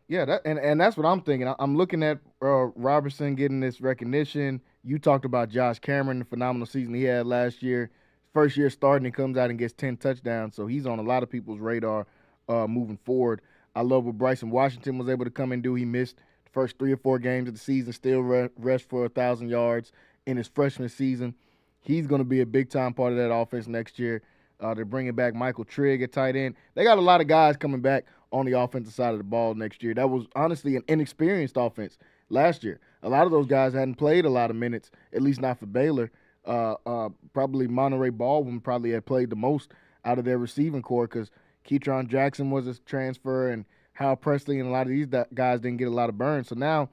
And that's what I'm thinking. I'm looking at Robertson getting this recognition. You talked about Josh Cameron, the phenomenal season he had last year. First year starting, he comes out and gets 10 touchdowns, so he's on a lot of people's radar moving forward. I love what Bryson Washington was able to come and do. He missed the first 3 or 4 games of the season, still rushed for 1,000 yards in his freshman season. He's going to be a big-time part of that offense next year. They're bringing back Michael Trigg at tight end. They got a lot of guys coming back on the offensive side of the ball next year. That was honestly an inexperienced offense last year. A lot of those guys hadn't played a lot of minutes, at least not for Baylor. Probably Monterey Baldwin probably had played the most out of their receiving core because Ketron Jackson was a transfer and Hal Presley and a lot of these guys didn't get a lot of burn. So now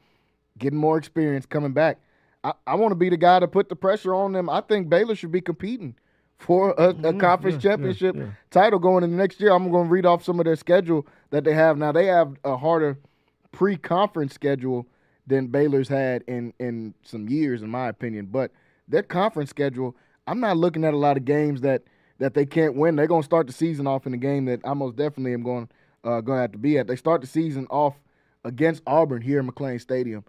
getting more experience coming back. I want to be the guy to put the pressure on them. I think Baylor should be competing for a conference championship title going into next year. I'm going to read off some of their schedule that they have now. They have a harder pre-conference schedule than Baylor's had in some years, in my opinion. But their conference schedule, I'm not looking at a lot of games that they can't win. They're going to start the season off in a game that I most definitely am going to have to be at. They start the season off against Auburn here in McLean Stadium,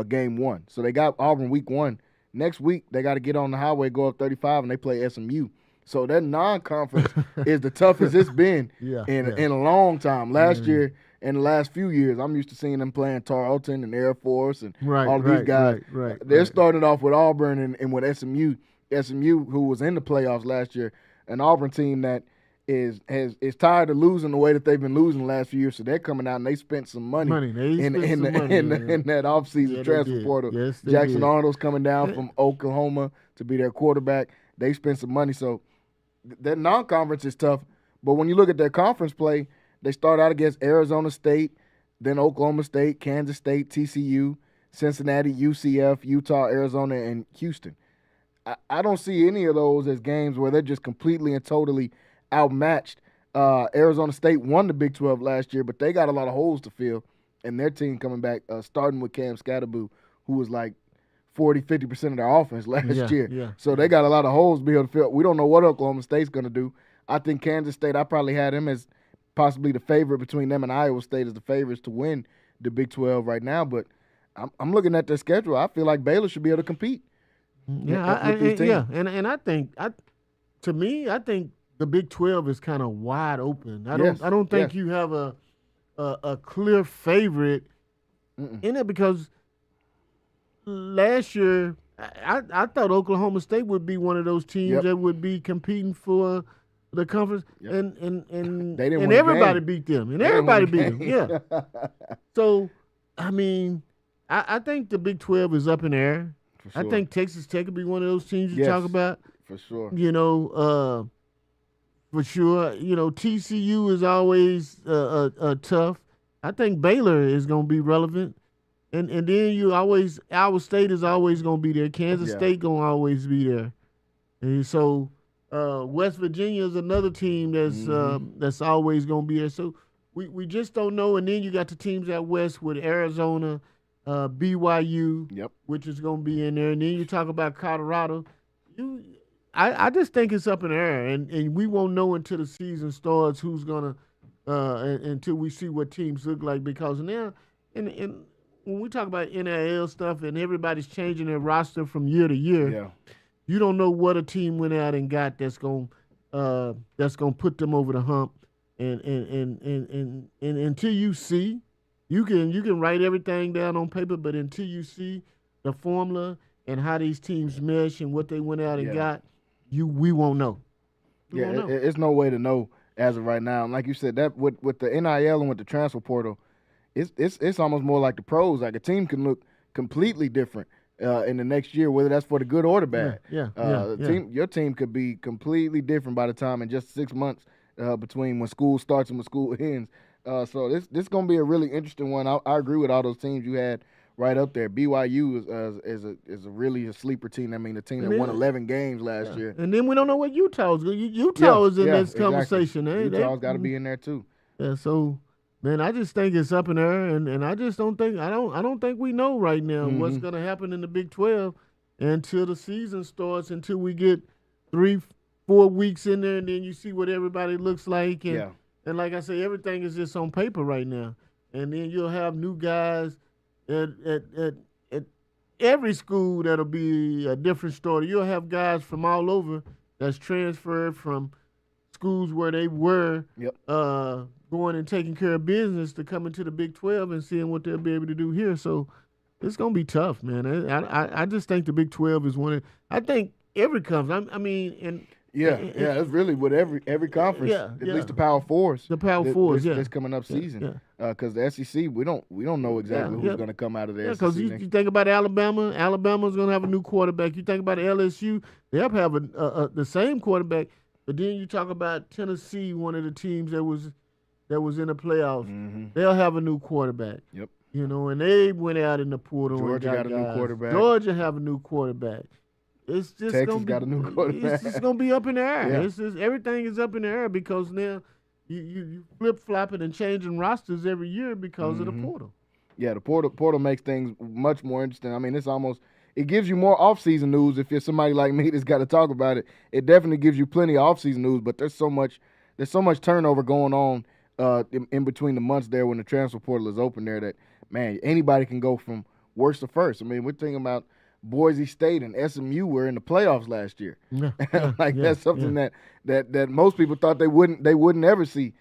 game 1. So they got Auburn week 1. Next week, they got to get on the highway, go up 35, and they play SMU. So that non-conference is the toughest it's been in a long time. Last year, in the last few years, I'm used to seeing them playing Tarleton and Air Force and all of these guys. They're starting off with Auburn and with SMU. SMU, who was in the playoffs last year, an Auburn team that is tired of losing the way that they've been losing the last few years. So they're coming out and they spent some money in that offseason transfer portal. Yes, Jackson did. Arnold's coming down from Oklahoma to be their quarterback. They spent some money. So that non-conference is tough. But when you look at their conference play, they start out against Arizona State, then Oklahoma State, Kansas State, TCU, Cincinnati, UCF, Utah, Arizona, and Houston. I don't see any of those as games where they're just completely and totally outmatched. Arizona State won the Big 12 last year, but they got a lot of holes to fill, and their team coming back, starting with Cam Scatterboo, who was like 40-50% of their offense last year. So they got a lot of holes to be able to fill. We don't know what Oklahoma State's going to do. I think Kansas State, I probably had them as possibly the favorite between them and Iowa State as the favorites to win the Big 12 right now. But I'm looking at their schedule. I feel like Baylor should be able to compete. And I think to me, I think the Big 12 is kind of wide open. I don't think you have a clear favorite in it, because last year I thought Oklahoma State would be one of those teams that would be competing for the conference, and everybody beat them, and everybody beat them. Yeah. So, I mean, I think the Big 12 is up in the air. Sure. I think Texas Tech could be one of those teams you talk about. For sure. For sure. TCU is always tough. I think Baylor is going to be relevant. And then Iowa State is always going to be there. Kansas State going to always be there. And so West Virginia is another team that's always going to be there. So we just don't know. And then you got the teams out west with Arizona, BYU, which is going to be in there. And then you talk about Colorado. I just think it's up in the air, and we won't know until the season starts who's going to until we see what teams look like, because now and when we talk about NIL stuff and everybody's changing their roster from year to year, you don't know what a team went out and got that's going to put them over the hump, and until you see. You can write everything down on paper, but until you see the formula and how these teams mesh and what they went out and got, we won't know. It's no way to know as of right now. And like you said, that with the NIL and with the transfer portal, it's almost more like the pros. Like a team can look completely different in the next year, whether that's for the good or the bad. Your team could be completely different by the time in just 6 months between when school starts and when school ends. So this is going to be a really interesting one. I agree with all those teams you had right up there. BYU is a really a sleeper team. I mean, the team that won 11 games last year. And then we don't know what Utah's going. Utah is in this conversation. Utah's got to be in there too. Yeah. So, man, I just think it's up in there, and I just don't think I don't think we know right now what's going to happen in the Big 12 until the season starts. Until we get 3-4 weeks in there, and then you see what everybody looks like. And like I say, everything is just on paper right now. And then you'll have new guys at every school that'll be a different story. You'll have guys from all over that's transferred from schools where they were going and taking care of business to come into the Big 12 and seeing what they'll be able to do here. So it's going to be tough, man. I just think the Big 12 is one of – I think every conference – I mean – and it's really with every conference, at least the Power Fours. The Power Fours, this coming up season, because the SEC, we don't know exactly who's going to come out of the SEC. Because you think about Alabama, Alabama's going to have a new quarterback. You think about LSU, they'll have the same quarterback. But then you talk about Tennessee, one of the teams that was in the playoffs. They'll have a new quarterback. You know, and they went out in the portal. Georgia and got a new quarterback. Georgia have a new quarterback. It's just Texas got a new quarterback. It's just gonna be up in the air. Yeah. It's just everything is up in the air because now you flip flopping and changing rosters every year because of the portal. Yeah, the portal makes things much more interesting. I mean, it gives you more off-season news if you're somebody like me that's got to talk about it. It definitely gives you plenty of off-season news, but there's so much turnover going on in between the months there when the transfer portal is open there that, man, anybody can go from worst to first. I mean, we're thinking about Boise State and SMU were in the playoffs last year. That's something that most people thought they wouldn't ever see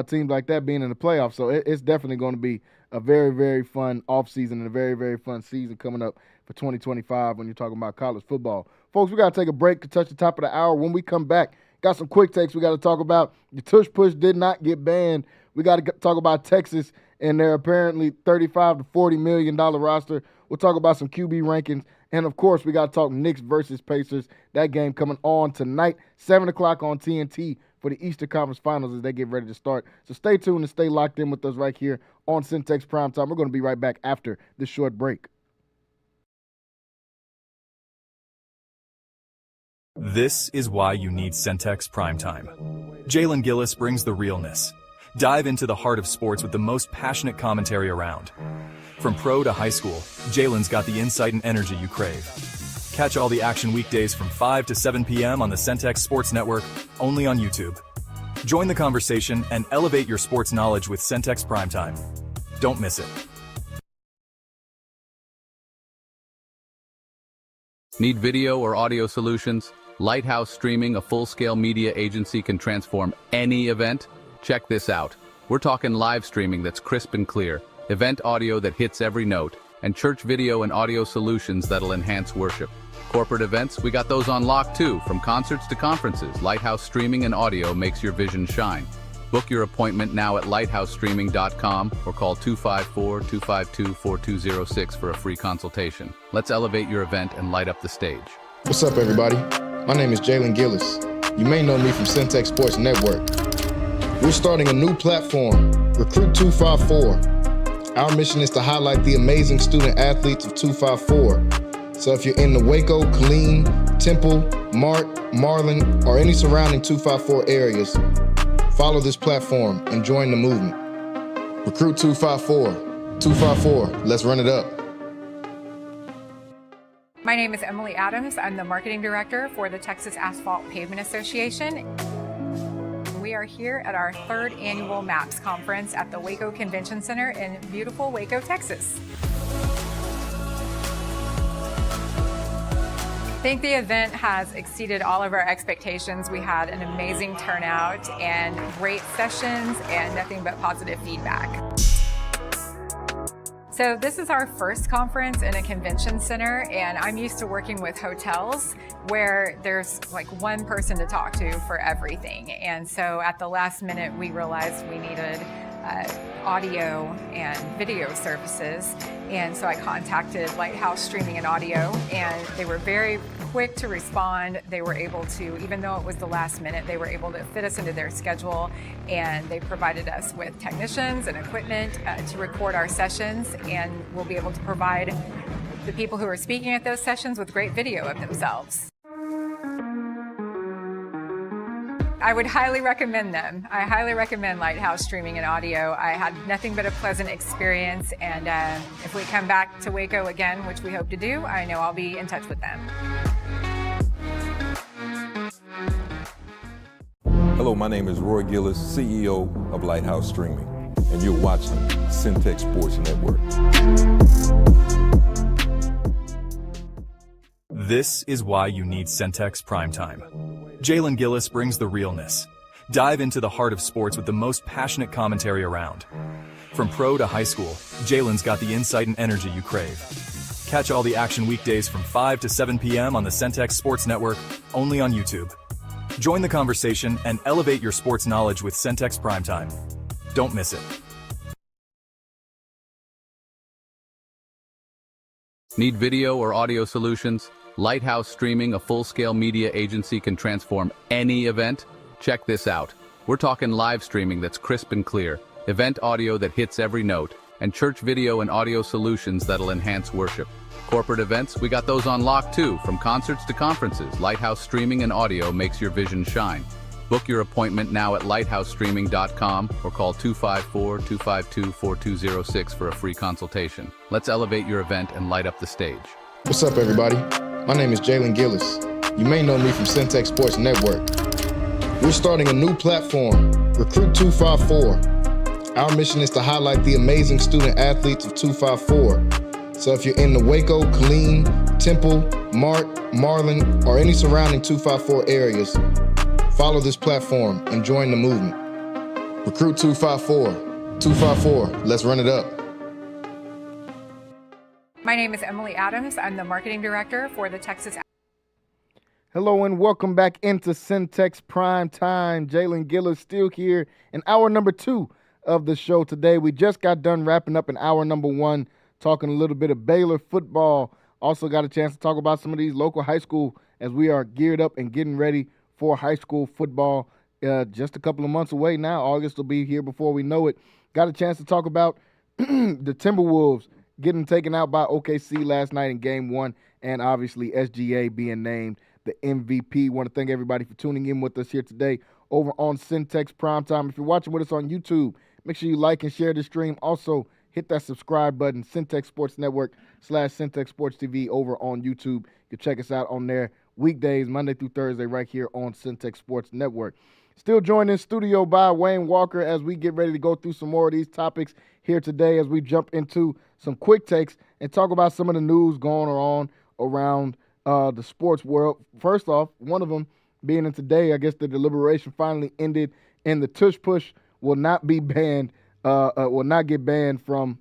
teams like that being in the playoffs. So it's definitely going to be a very, very fun offseason and a very, very fun season coming up for 2025 when you're talking about college football. Folks, we got to take a break to touch the top of the hour. When we come back, got some quick takes we got to talk about. The tush push did not get banned. We got to talk about Texas and their apparently $35 to $40 million roster. We'll talk about some QB rankings. And, of course, we got to talk Knicks versus Pacers. That game coming on tonight, 7 o'clock on TNT for the Eastern Conference Finals as they get ready to start. So stay tuned and stay locked in with us right here on Centex Primetime. We're going to be right back after this short break. This is why you need Centex Primetime. Jalen Gillis brings the realness. Dive into the heart of sports with the most passionate commentary around. From pro to high school, Jalen's got the insight and energy you crave. Catch all the action weekdays from 5 to 7 p.m. on the Centex Sports Network, only on YouTube. Join the conversation and elevate your sports knowledge with Centex Primetime. Don't miss it. Need video or audio solutions? Lighthouse Streaming, a full-scale media agency, can transform any event. Check this out. We're talking live streaming that's crisp and clear, event audio that hits every note, and church video and audio solutions that'll enhance worship. Corporate events, we got those on lock too. From concerts to conferences, Lighthouse Streaming and Audio makes your vision shine. Book your appointment now at lighthousestreaming.com or call 254-252-4206 for a free consultation. Let's elevate your event and light up the stage. What's up, everybody? My name is Jalen Gillis. You may know me from Centex Sports Network. We're starting a new platform, Recruit 254. Our mission is to highlight the amazing student athletes of 254. So if you're in the Waco, Killeen, Temple, Mart, Marlin, or any surrounding 254 areas, follow this platform and join the movement. Recruit 254. 254, let's run it up. My name is Emily Adams. I'm the marketing director for the Texas Asphalt Pavement Association. We are here at our 3rd annual MAPS conference at the Waco Convention Center in beautiful Waco, Texas. I think the event has exceeded all of our expectations. We had an amazing turnout and great sessions and nothing but positive feedback. So this is our first conference in a convention center, and I'm used to working with hotels where there's like one person to talk to for everything. And so at the last minute, we realized we needed audio and video services. And so I contacted Lighthouse Streaming and Audio, and they were very quick to respond. They were able to, even though it was the last minute, they were able to fit us into their schedule, and they provided us with technicians and equipment to record our sessions, and we'll be able to provide the people who are speaking at those sessions with great video of themselves. I would highly recommend them. I highly recommend Lighthouse Streaming and Audio. I had nothing but a pleasant experience, and if we come back to Waco again, which we hope to do, I know I'll be in touch with them. Hello, my name is Roy Gillis, CEO of Lighthouse Streaming, and you're watching Centex Sports Network. This is why you need Centex Primetime. Jalen Gillis brings the realness. Dive into the heart of sports with the most passionate commentary around. From pro to high school, Jalen's got the insight and energy you crave. Catch all the action weekdays from 5 to 7 p.m. on the Centex Sports Network, only on YouTube. Join the conversation and elevate your sports knowledge with Centex Primetime. Don't miss it. Need video or audio solutions? Lighthouse Streaming, a full-scale media agency, can transform any event. Check this out. We're talking live streaming that's crisp and clear, event audio that hits every note, and church video and audio solutions that'll enhance worship. Corporate events, we got those on lock too. From concerts to conferences, Lighthouse Streaming and Audio makes your vision shine. Book your appointment now at lighthousestreaming.com or call 254-252-4206 for a free consultation. Let's elevate your event and light up the stage. What's up, everybody? My name is Jalen Gillis. You may know me from Centex Sports Network. We're starting a new platform, Recruit 254. Our mission is to highlight the amazing student athletes of 254. So if you're in the Waco, Killeen, Temple, Mart, Marlin, or any surrounding 254 areas, follow this platform and join the movement. Recruit 254. 254, let's run it up. My name is Emily Adams. I'm the marketing director for the Texas. Hello and welcome back into Centex Prime Time. Jalen Gillis still here in hour number 2 of the show today. We just got done wrapping up in hour number 1, talking a little bit of Baylor football. Also got a chance to talk about some of these local high school as we are geared up and getting ready for high school football. Just a couple of months away now. August will be here before we know it. Got a chance to talk about the Timberwolves getting taken out by OKC last night in Game 1, and obviously SGA being named the MVP. Want to thank everybody for tuning in with us here today over on Centex Primetime. If you're watching with us on YouTube, make sure you like and share the stream. Also, hit that subscribe button, Centex Sports Network /Centex Sports TV over on YouTube. You can check us out on there weekdays, Monday through Thursday, right here on Centex Sports Network. Still joined in studio by Wayne Walker as we get ready to go through some more of these topics here today as we jump into some quick takes and talk about some of the news going on around the sports world. First off, one of them being in today, I guess the deliberation finally ended and the tush push will not be banned, will not get banned from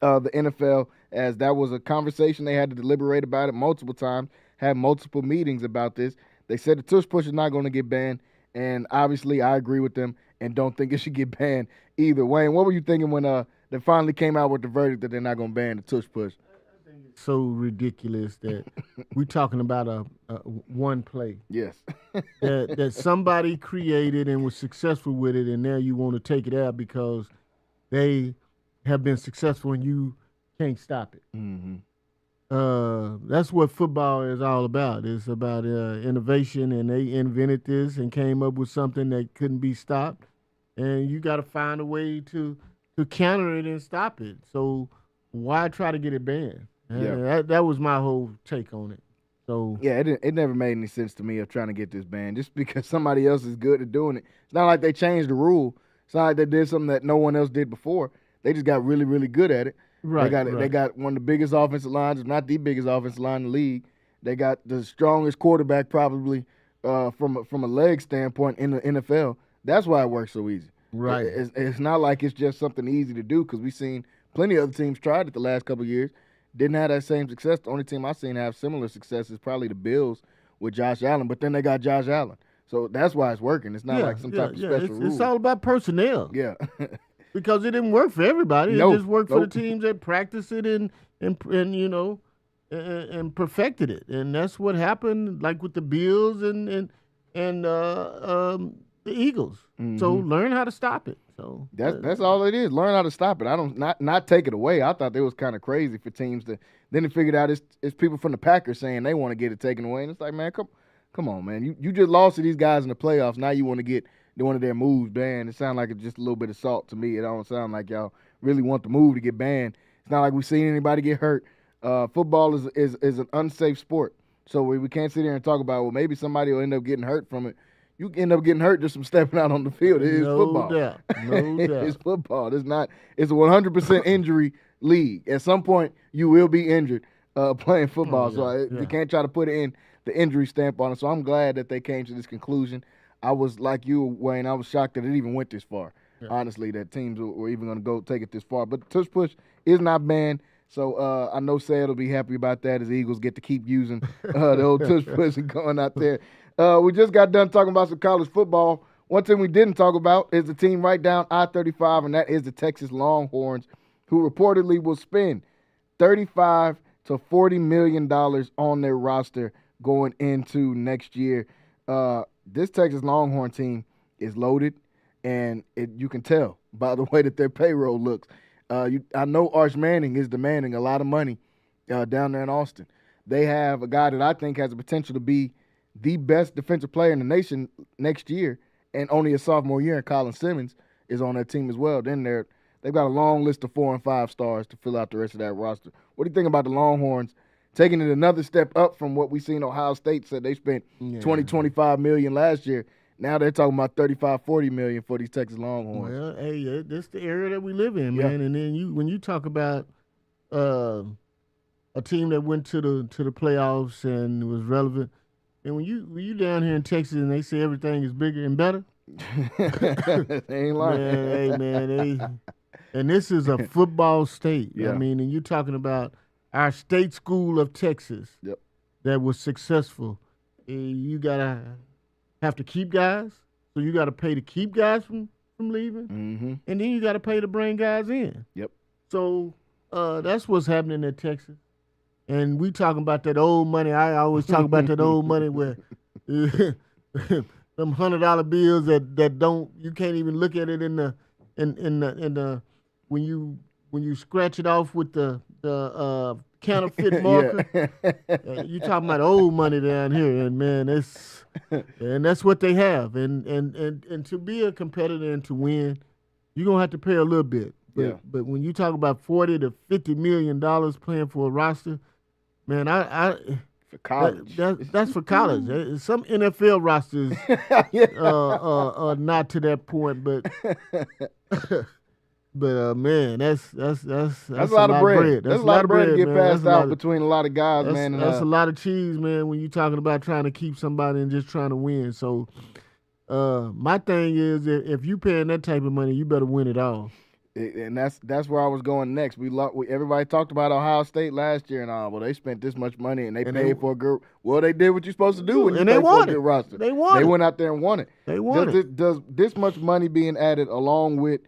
the NFL, as that was a conversation they had to deliberate about it multiple times, had multiple meetings about this. They said the tush push is not going to get banned, and obviously I agree with them and don't think it should get banned either. Wayne, what were you thinking when they finally came out with the verdict that they're not going to ban the tush push? I think it's so ridiculous that we're talking about a one play. Yes. that somebody created and was successful with it, and now you want to take it out because they have been successful and you can't stop it. Mm-hmm. That's what football is all about. It's about innovation, and they invented this and came up with something that couldn't be stopped, and you got to find a way to counter it and stop it. So why try to get it banned? Yeah. That was my whole take on it. So yeah, it never made any sense to me of trying to get this banned just because somebody else is good at doing it. It's not like they changed the rule. It's not like they did something that no one else did before. They just got really, really good at it. Right, They got one of the biggest offensive lines, if not the biggest offensive line in the league. They got the strongest quarterback probably from a leg standpoint in the NFL. That's why it works so easy. Right. It's not like it's just something easy to do because we've seen plenty of other teams tried it the last couple of years. Didn't have that same success. The only team I've seen have similar success is probably the Bills with Josh Allen, but then they got Josh Allen. So that's why it's working. It's not like some type of special rule. It's all about personnel. Yeah. Because it didn't work for everybody. It Nope. just worked for the teams that practiced it and you know and perfected it. And that's what happened, like with the Bills and the Eagles. Mm-hmm. So learn how to stop it. So that's all it is. Learn how to stop it. I don't not take it away. I thought it was kind of crazy for teams to. Then they figured out it's people from the Packers saying they want to get it taken away, and it's like, man, come on, man. You just lost to these guys in the playoffs. Now you want to get one of their moves banned. It sounds like it's just a little bit of salt to me. It don't sound like y'all really want the move to get banned. It's not like we've seen anybody get hurt. Football is an unsafe sport, so we can't sit here and talk about, well, maybe somebody will end up getting hurt from it. You end up getting hurt just from stepping out on the field. It is football. No doubt. It's football. It's a 100% injury league. At some point, you will be injured playing football. You can't try to put in the injury stamp on it. So I'm glad that they came to this conclusion. I was like you, Wayne. I was shocked that it even went this far. Yeah. Honestly, that teams were even going to go take it this far. But the tush push is not banned. So I know Sad will be happy about that as the Eagles get to keep using the old tush push and going out there. We just got done talking about some college football. One thing we didn't talk about is the team right down I-35, and that is the Texas Longhorns, who reportedly will spend $35 to $40 million on their roster going into next year. This Texas Longhorn team is loaded, and you can tell by the way that their payroll looks. I know Arch Manning is demanding a lot of money down there in Austin. They have a guy that I think has the potential to be the best defensive player in the nation next year, and only a sophomore year, and Colin Simmons is on that team as well. Then they've got a long list of 4 and 5 stars to fill out the rest of that roster. What do you think about the Longhorns taking it another step up from what we seen Ohio State said they spent 25 million last year? Now they're talking about 35, 40 million for these Texas Longhorns. Well, hey, that's the area that we live in, man. And then when you talk about a team that went to the playoffs and was relevant, and when you down here in Texas and they say everything is bigger and better, they ain't lying. Man, hey man, and this is a football state. I mean, and you're talking about our state school of Texas that was successful. You gotta have to keep guys, so you got to pay to keep guys from leaving, and then you got to pay to bring guys in. So that's what's happening at Texas, and we talking about that old money. I always talk about that old money where them $100 bills that don't, you can't even look at it in the when you scratch it off with the counterfeit marker. You talking about old money down here, and man, that's what they have. And to be a competitor and to win, you're gonna have to pay a little bit. But when you talk about $40 to $50 million playing for a roster, man, for college. That's for college. Some NFL rosters are not to that point, but man, that's a lot of bread. That's a lot of bread to get passed out between a lot of guys, man. That's a lot of cheese, man, when you're talking about trying to keep somebody and just trying to win. So my thing is, if you paying that type of money, you better win it all. And that's where I was going next. Everybody talked about Ohio State last year and all. Well, they spent this much money and they paid for a good. Well, they did what you're supposed to do when you pay for a good roster. They won. They went out there and won it. They won it. Does this much money being added along with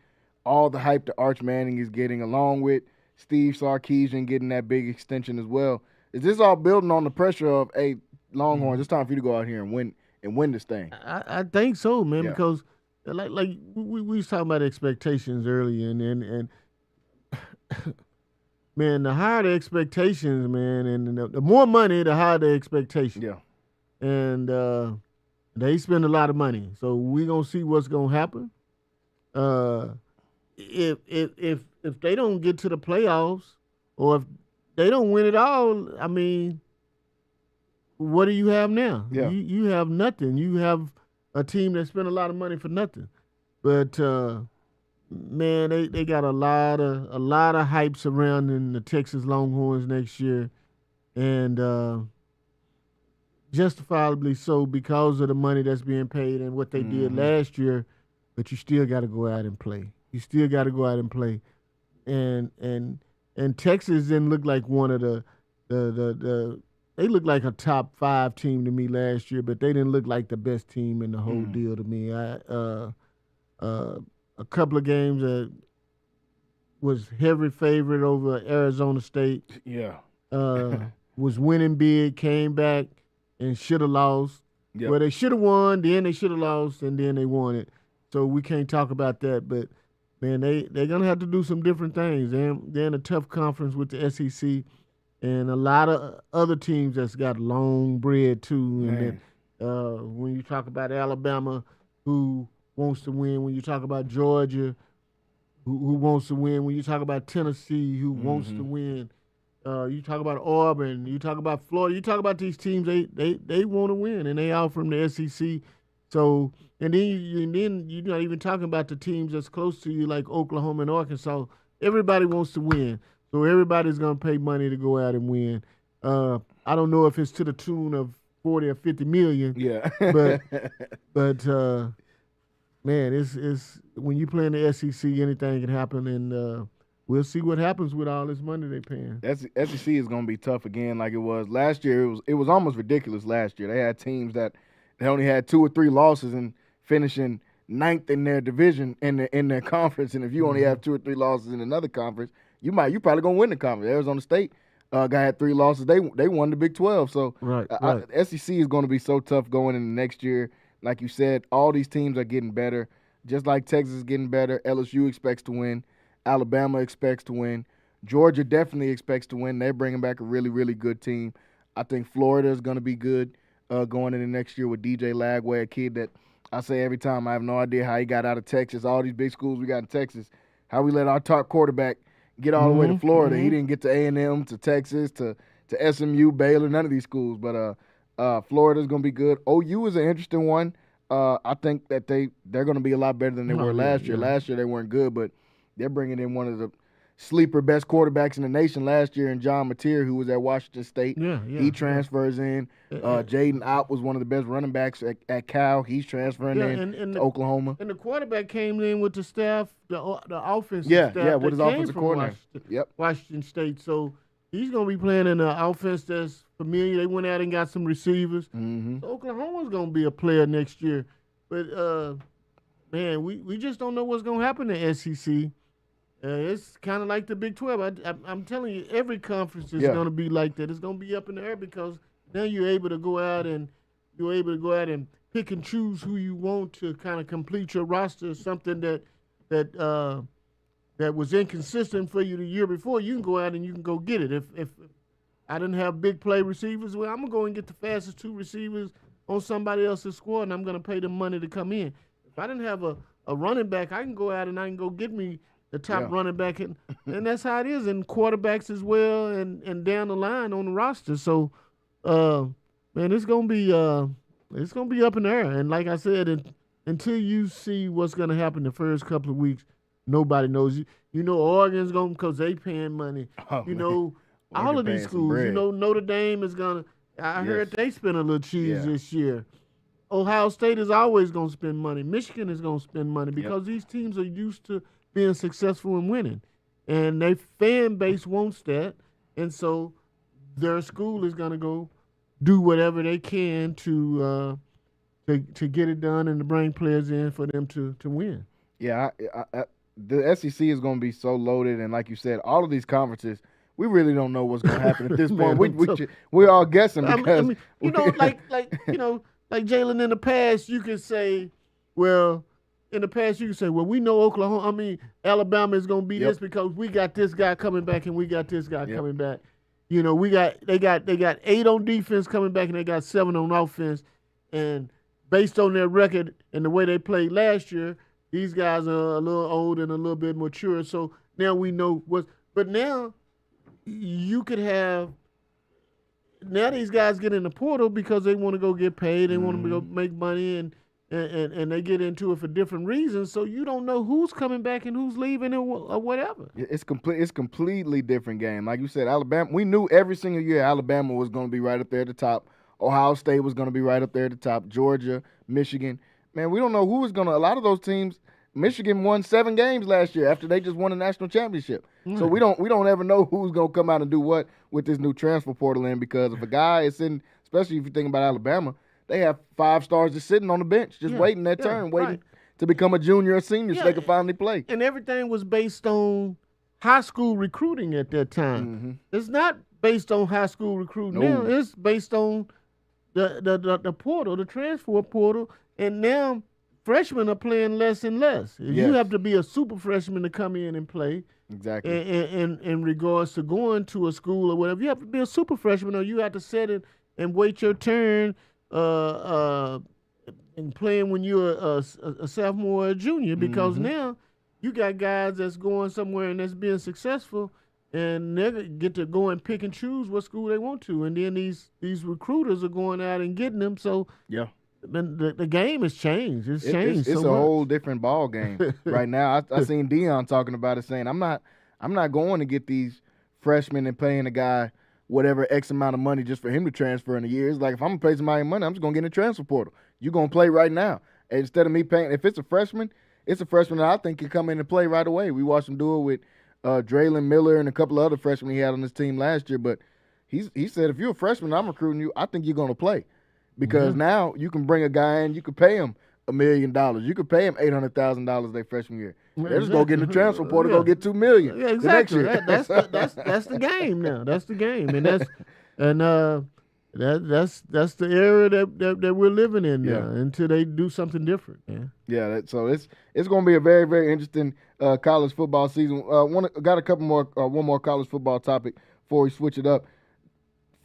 all the hype that Arch Manning is getting, along with Steve Sarkisian getting that big extension as well, is this all building on the pressure of, hey, Longhorns, it's time for you to go out here and win this thing? I think so, man, because like we was talking about expectations earlier, and man, the higher the expectations, man, and the more money, the higher the expectations. And they spend a lot of money, so we gonna see what's gonna happen. If they don't get to the playoffs, or if they don't win it all, I mean, what do you have now? You have nothing. You have a team that spent a lot of money for nothing. But man, they got a lot of hype surrounding the Texas Longhorns next year, and justifiably so because of the money that's being paid and what they did last year. But you still got to go out and play. You still got to go out and play, and Texas didn't look like one of the they looked like a top 5 team to me last year, but they didn't look like the best team in the whole deal to me. A couple of games that was heavy favorite over Arizona State. Was winning big, came back and should have lost. Well, they should have won, then they should have lost, and then they won it. So we can't talk about that, but man, they're gonna have to do some different things. They're in a tough conference with the SEC, and a lot of other teams that's got long bread too. And then, when you talk about Alabama, who wants to win, when you talk about Georgia, who wants to win, when you talk about Tennessee, who wants to win, you talk about Auburn, you talk about Florida, you talk about these teams, they want to win, and they out from the SEC. So, and then you're not even talking about the teams that's close to you, like Oklahoma and Arkansas. Everybody wants to win, so everybody's gonna pay money to go out and win. I don't know if it's to the tune of 40 or 50 million. but man, it's when you play in the SEC, anything can happen, and we'll see what happens with all this money they paying. SEC is gonna be tough again, like it was last year. It was almost ridiculous last year. They had teams that they only had 2 or 3 losses and finishing 9th in their division in their conference. And if you only have 2 or 3 losses in another conference, you probably gonna win the conference. Arizona State guy had 3 losses. They won the Big 12. So SEC is going to be so tough going into next year. Like you said, all these teams are getting better. Just like Texas is getting better, LSU expects to win. Alabama expects to win. Georgia definitely expects to win. They're bringing back a really, really good team. I think Florida is going to be good going into next year with DJ Lagway, a kid that I say every time I have no idea how he got out of Texas. All these big schools we got in Texas, how we let our top quarterback get all the way to Florida. He didn't get to A&M, to Texas, to SMU, Baylor, none of these schools. But Florida's going to be good. OU is an interesting one. I think that they're going to be a lot better than they were last year. Last year they weren't good, but they're bringing in one of the sleeper best quarterbacks in the nation last year in John Mateer, who was at Washington State. He transfers in. Jaden Ott was one of the best running backs at Cal. He's transferring in to Oklahoma. And the quarterback came in with the staff, the offensive staff. Yeah, with his offensive coordinator. Washington State. So he's going to be playing in an offense that's familiar. They went out and got some receivers. So Oklahoma's going to be a player next year. But, man, we just don't know what's going to happen in SEC. It's kind of like the Big 12. I'm telling you, every conference is going to be like that. It's going to be up in the air because now you're able to go out and pick and choose who you want to kind of complete your roster. Something that was inconsistent for you the year before, you can go out and you can go get it. If I didn't have big play receivers, well, I'm gonna go and get the fastest 2 receivers on somebody else's squad, and I'm gonna pay them money to come in. If I didn't have a running back, I can go out and I can go get me the top running back, and that's how it is, and quarterbacks as well, and down the line on the roster. So, man, it's gonna be up in the air. And like I said, until you see what's gonna happen the first couple of weeks, nobody knows. You know, Oregon's gonna, because they paying money. All of these schools. Notre Dame is gonna. I heard they spend a little cheese this year. Ohio State is always gonna spend money. Michigan is gonna spend money because these teams are used to being successful and winning, and their fan base wants that, and so their school is gonna go do whatever they can to get it done and to bring players in for them to win. Yeah, the SEC is going to be so loaded, and like you said, all of these conferences, we really don't know what's going to happen at this point. We're all guessing because like Jalen, in the past, you could say, well, we know Alabama is going to be this because we got this guy coming back and we got this guy coming back. They got 8 on defense coming back and they got 7 on offense. And based on their record and the way they played last year, these guys are a little old and a little bit mature. So now we know but now you could have, now these guys get in the portal because they want to go get paid, they want to go make money, and they get into it for different reasons. So you don't know who's coming back and who's leaving or whatever. It's completely different game. Like you said, Alabama, we knew every single year Alabama was going to be right up there at the top. Ohio State was going to be right up there at the top. Georgia, Michigan. Man, we don't know who is going to – a lot of those teams, Michigan won 7 games last year after they just won a national championship. So we don't ever know who's going to come out and do what with this new transfer portal in, because if a guy is sitting – especially if you think about Alabama, they have 5 stars just sitting on the bench, just waiting their turn, waiting to become a junior or senior so they can finally play. And everything was based on high school recruiting at that time. It's not based on high school recruiting now. It's based on the portal, the transfer portal, and now freshmen are playing less and less. You have to be a super freshman to come in and play. Exactly. And in regards to going to a school or whatever, you have to be a super freshman, or you have to sit it and wait your turn and playing when you're a sophomore or a junior, because now you got guys that's going somewhere and that's being successful, and they get to go and pick and choose what school they want to, and then these recruiters are going out and getting them. So the game has changed. It's changed. It's a whole different ball game right now. I seen Dion talking about it, saying I'm not going to get these freshmen and paying a guy whatever X amount of money just for him to transfer in a year. It's like, if I'm going to pay somebody money, I'm just going to get in the transfer portal. You're going to play right now. And instead of me paying, if it's a freshman that I think can come in and play right away. We watched him do it with Jalen Miller and a couple of other freshmen he had on his team last year. But he said, if you're a freshman, I'm recruiting you, I think you're going to play. Because now you can bring a guy in, you can pay him $1 million. You could pay him $800,000 their freshman year. They're just going to get in the transfer portal, go get $2 million. Yeah, exactly. That's the game now. That's the game. And that's the era that we're living in now. Yeah. Until they do something different, man. Yeah, so it's going to be a very, very interesting college football season. Got a couple more, one more college football topic before we switch it up.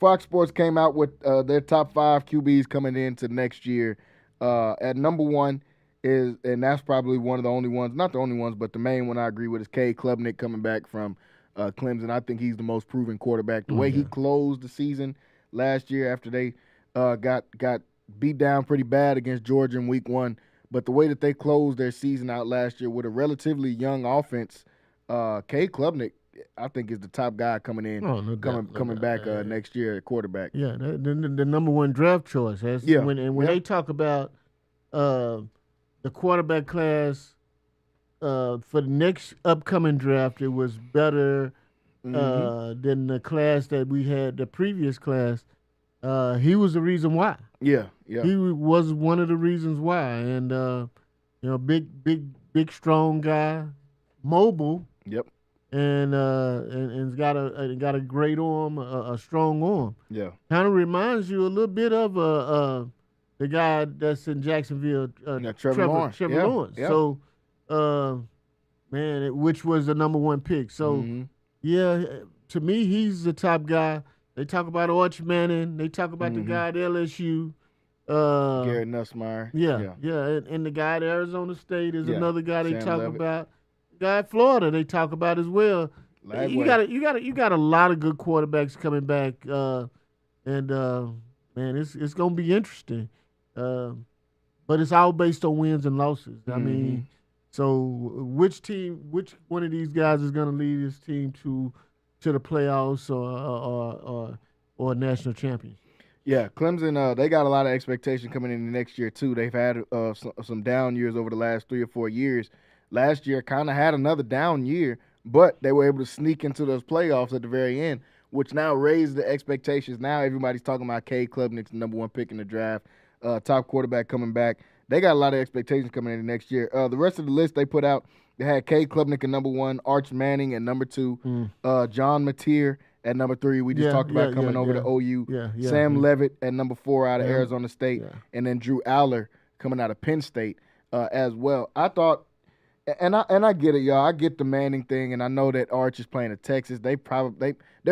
Fox Sports came out with their top 5 QBs coming into next year. At number 1 is, and that's probably one of the only ones, not the only ones, but the main one I agree with is Cade Klubnik coming back from Clemson. I think he's the most proven quarterback. The way he closed the season last year after they got beat down pretty bad against Georgia in week 1, but the way that they closed their season out last year with a relatively young offense, Cade Klubnik, I think, is the top guy coming in, coming back next year at quarterback. Yeah, the number 1 draft choice. When they talk about the quarterback class for the next upcoming draft, it was better than the class that we had, the previous class. He was the reason why. Yeah. He was one of the reasons why. And big, strong guy, mobile. Yep. And got a great arm, a strong arm. Yeah. Kind of reminds you a little bit of the guy that's in Jacksonville, Trevor Lawrence. Lawrence. Yeah. So, which was the number 1 pick. So, to me, he's the top guy. They talk about Arch Manning. They talk about the guy at LSU. Garrett Nussmeier. Yeah. And the guy at Arizona State is another guy they talk Leavitt. About. The guy at Florida they talk about as well. You got a lot of good quarterbacks coming back, man, it's gonna be interesting. But it's all based on wins and losses. I mean, so which one of these guys is gonna lead his team to the playoffs or a national championship? Yeah, Clemson, they got a lot of expectation coming in the next year, too. They've had some down years over the last 3 or 4 years. Last year kind of had another down year, but they were able to sneak into those playoffs at the very end, which now raised the expectations. Now everybody's talking about Cade Klubnik's the number 1 pick in the draft, top quarterback coming back. They got a lot of expectations coming in the next year. The rest of the list they put out, they had Cade Klubnik at number 1, Arch Manning at number 2, John Mateer at number 3. We just talked about coming over to OU. Sam Leavitt at number 4 out of Arizona State, and then Drew Aller coming out of Penn State as well. I thought, and I get it, y'all. I get the Manning thing, and I know that Arch is playing at Texas. They're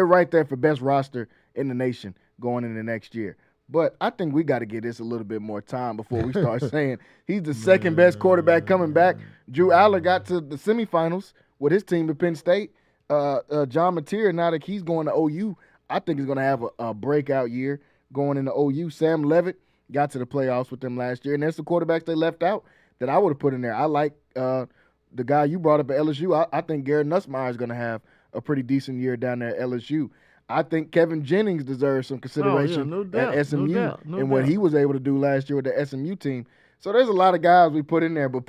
right there for best roster in the nation going into next year. But I think we got to give this a little bit more time before we start saying he's the second best quarterback coming back. Drew Aller got to the semifinals with his team at Penn State. John Mateer, now that he's going to OU, I think he's going to have a breakout year going into OU. Sam Leavitt got to the playoffs with them last year, and there's some quarterbacks they left out that I would have put in there. I like the guy you brought up at LSU. I think Garrett Nussmeier is going to have a pretty decent year down there at LSU. I think Kevin Jennings deserves some consideration at SMU and what he was able to do last year with the SMU team. So there's a lot of guys we put in there, but